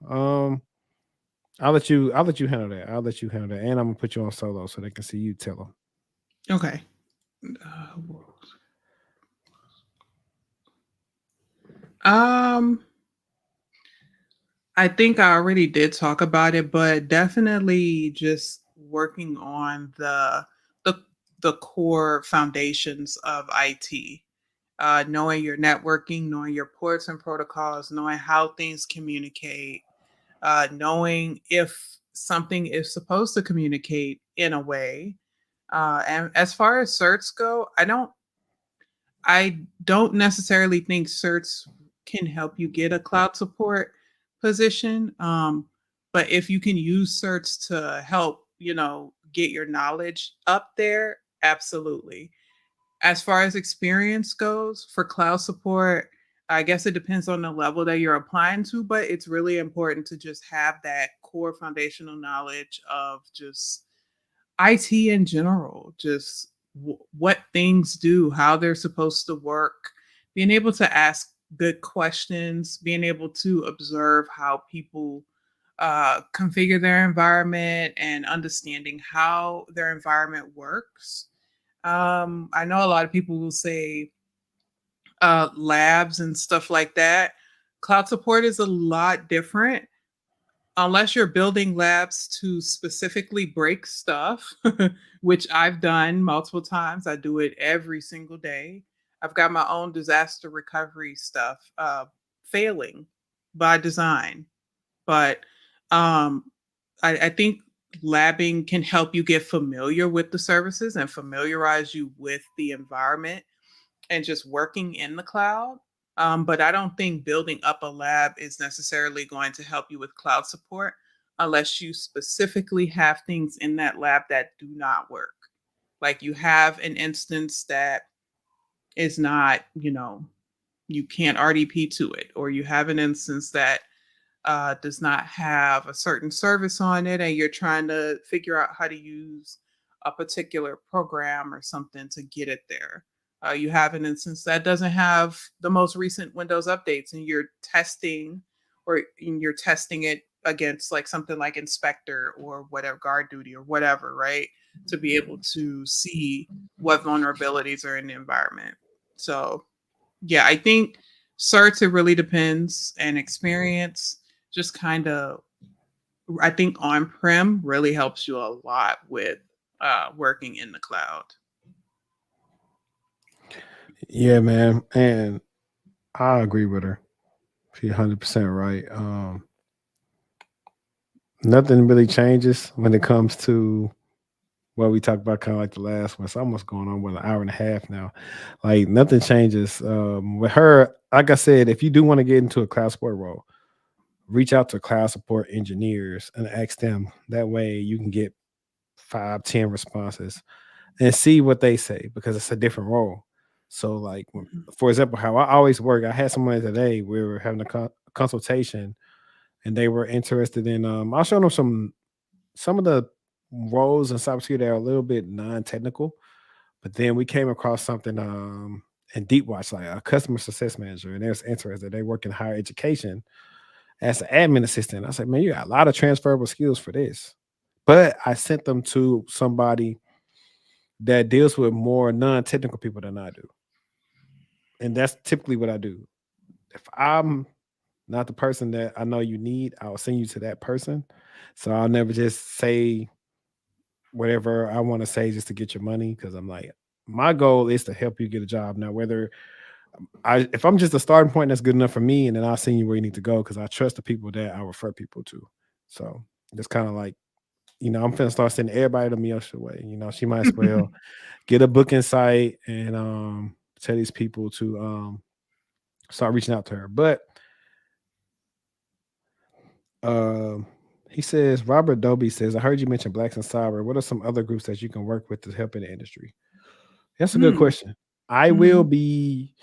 Um, I'll let you handle that. I'll let you handle that, and I'm gonna put you on solo so they can see you tell them. Okay. Um, I think I already did talk about it, but definitely just working on the the core foundations of IT. Knowing your networking, knowing your ports and protocols, knowing how things communicate, knowing if something is supposed to communicate in a way. And as far as certs go, I don't necessarily think certs can help you get a cloud support position. But if you can use certs to help, get your knowledge up there, absolutely. As far as experience goes for cloud support, I guess it depends on the level that you're applying to, but it's really important to just have that core foundational knowledge of just IT in general, just what things do, how they're supposed to work, being able to ask good questions, being able to observe how people configure their environment and understanding how their environment works. I know a lot of people will say labs and stuff like that. Cloud support is a lot different unless you're building labs to specifically break stuff, which I've done multiple times. I do it every single day. I've got my own disaster recovery stuff, failing by design. But um, I think labbing can help you get familiar with the services and familiarize you with the environment and just working in the cloud. But I don't think building up a lab is necessarily going to help you with cloud support unless you specifically have things in that lab that do not work. Like you have an instance that is not, you can't RDP to it, or you have an instance that does not have a certain service on it, and you're trying to figure out how to use a particular program or something to get it there. You have an instance that doesn't have the most recent Windows updates, and you're testing it against like something like Inspector or whatever, Guard Duty or whatever, right? To be able to see what vulnerabilities are in the environment. So yeah, I think certs it really depends and experience just kind of I think on-prem really helps you a lot with working in the cloud. Yeah, man, and I agree with her. She's 100% right. Nothing really changes when it comes to what we talked about, kind of like the last one. It's almost going on with an hour and a half now. Like nothing changes with her. Like I said, if you do want to get into a cloud support role, reach out to cloud support engineers and ask them. That way, you can get 5, 10 responses and see what they say because it's a different role. So, like, Mhm. for example, how I always work, I had someone today, we were having a consultation and they were interested in, I'll show them some of the roles in cybersecurity that are a little bit non-technical, but then we came across something in Deep Watch, like a customer success manager, and there's interested. They work in higher education as an admin assistant. I said, man, you got a lot of transferable skills for this. But I sent them to somebody that deals with more non-technical people than I do. And that's typically what I do. If I'm not the person that I know you need, I'll send you to that person. So I'll never just say whatever I want to say just to get your money because I'm like, my goal is to help you get a job. Now, whether if I'm just a starting point, that's good enough for me, and then I'll send you where you need to go because I trust the people that I refer people to. So it's kind of like, I'm finna start sending everybody to Meosha way. She might as well get a booking site and tell these people to start reaching out to her. But um he says, Robert Dobie says, I heard you mention Blacks in Cyber. What are some other groups that you can work with to help in the industry? That's a good Mm, question. I will mhm, be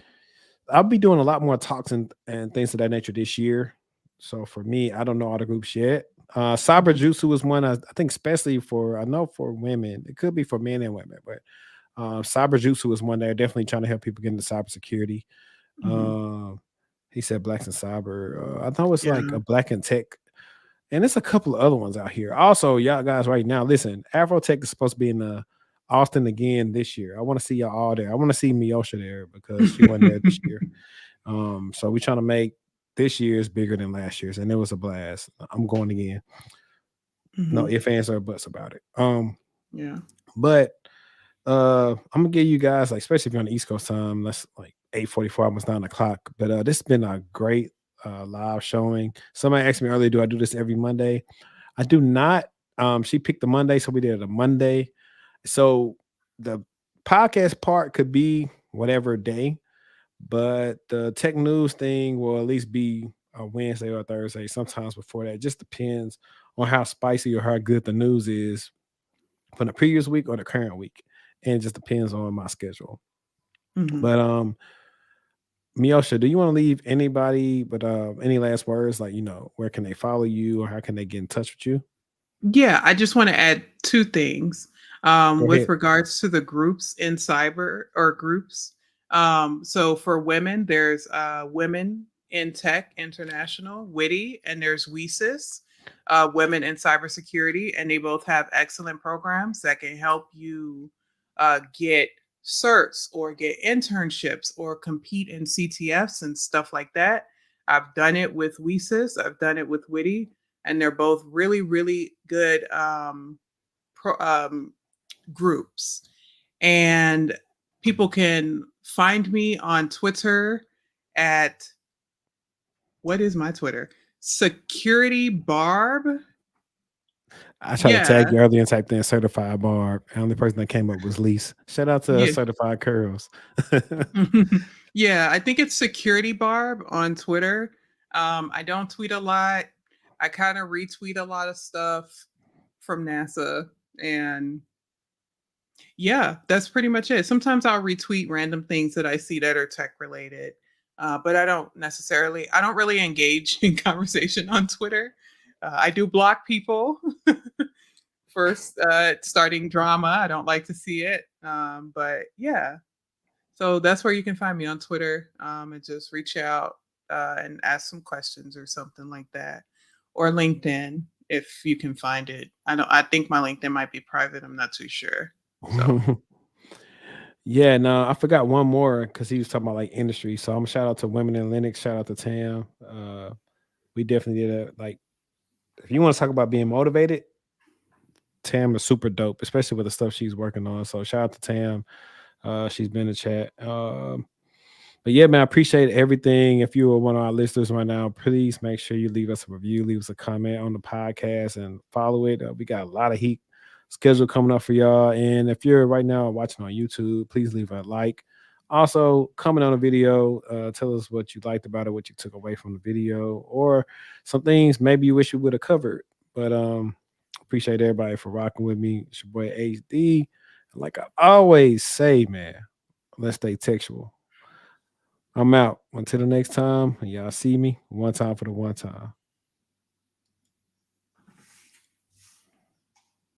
I'll be doing a lot more talks and things of that nature this year. So for me, I don't know all the groups yet. Cyber mhm, Jutsu is one I think, especially for I know for women, it could be for men and women, but Cyber Jutsu is one they're definitely trying to help people get into cybersecurity. mhm. Um, he said Blacks in Cyber. I know it's like Yeah. a Black in Tech, and it's a couple of other ones out here. Also, y'all guys, right now, listen, Afrotech is supposed to be in Austin again this year. I want to see y'all all there. I want to see Meosha there because she wasn't there this year. So we're trying to make this year's bigger than last year's, and it was a blast. I'm going again. No Mhm. ifs, ands, or buts about it. Yeah. But I'm gonna give you guys, like, especially if you're on the East Coast time, that's like 8:44, almost 9 o'clock. But this has been a great live showing. Somebody asked me earlier, do I do this every Monday? I do not. She picked the Monday, so we did it a Monday. So the podcast part could be whatever day, but the tech news thing will at least be a Wednesday or a Thursday. Sometimes before that, it just depends on how spicy or how good the news is from the previous week or the current week, and it just depends on my schedule. Mhm. But Miosha, do you want to leave anybody but any last words, like, where can they follow you or how can they get in touch with you? Yeah, I just want to add two things Go with ahead. regards to the groups in cyber or groups. So for women, there's Women in Tech International, Witty, and there's WESIS, Women in Cybersecurity, and they both have excellent programs that can help you get certs or get internships or compete in CTFs and stuff like that. I've done it with WESIS, I've done it with Witty, and they're both really, really good groups. And people can find me on Twitter at, what is my Twitter? Security Barb. I tried to tag Yeah, you earlier and typed in certified barb. The only person that came up was Lise. Shout out to yeah. certified curls. Yeah, I think it's Security Barb on Twitter. I don't tweet a lot. I kind of retweet a lot of stuff from NASA, and yeah, that's pretty much it. Sometimes I'll retweet random things that I see that are tech related, but I don't really engage in conversation on Twitter. I do block people first, starting drama. I don't like to see it. But yeah, so that's where you can find me on Twitter, and just reach out and ask some questions or something like that, or LinkedIn if you can find it. I don't. I think my LinkedIn might be private. I'm not too sure. So. Yeah, no, I forgot one more because he was talking about like industry. So I'm gonna shout out to Women in Linux, shout out to Tam. We definitely did a like, if you want to talk about being motivated, Tam is super dope, especially with the stuff she's working on. So shout out to Tam. She's been in the chat. But yeah, man, I appreciate everything. If you are one of our listeners right now, please make sure you leave us a review, leave us a comment on the podcast, and follow it. We got a lot of heat schedule coming up for y'all. And if you're right now watching on YouTube, please leave a like. Also, comment on the video. Tell us what you liked about it, what you took away from the video, or some things maybe you wish you would have covered. But appreciate everybody for rocking with me. It's your boy HD. Like I always say, man, let's stay textual. I'm out. Until the next time, y'all see me one time for the one time.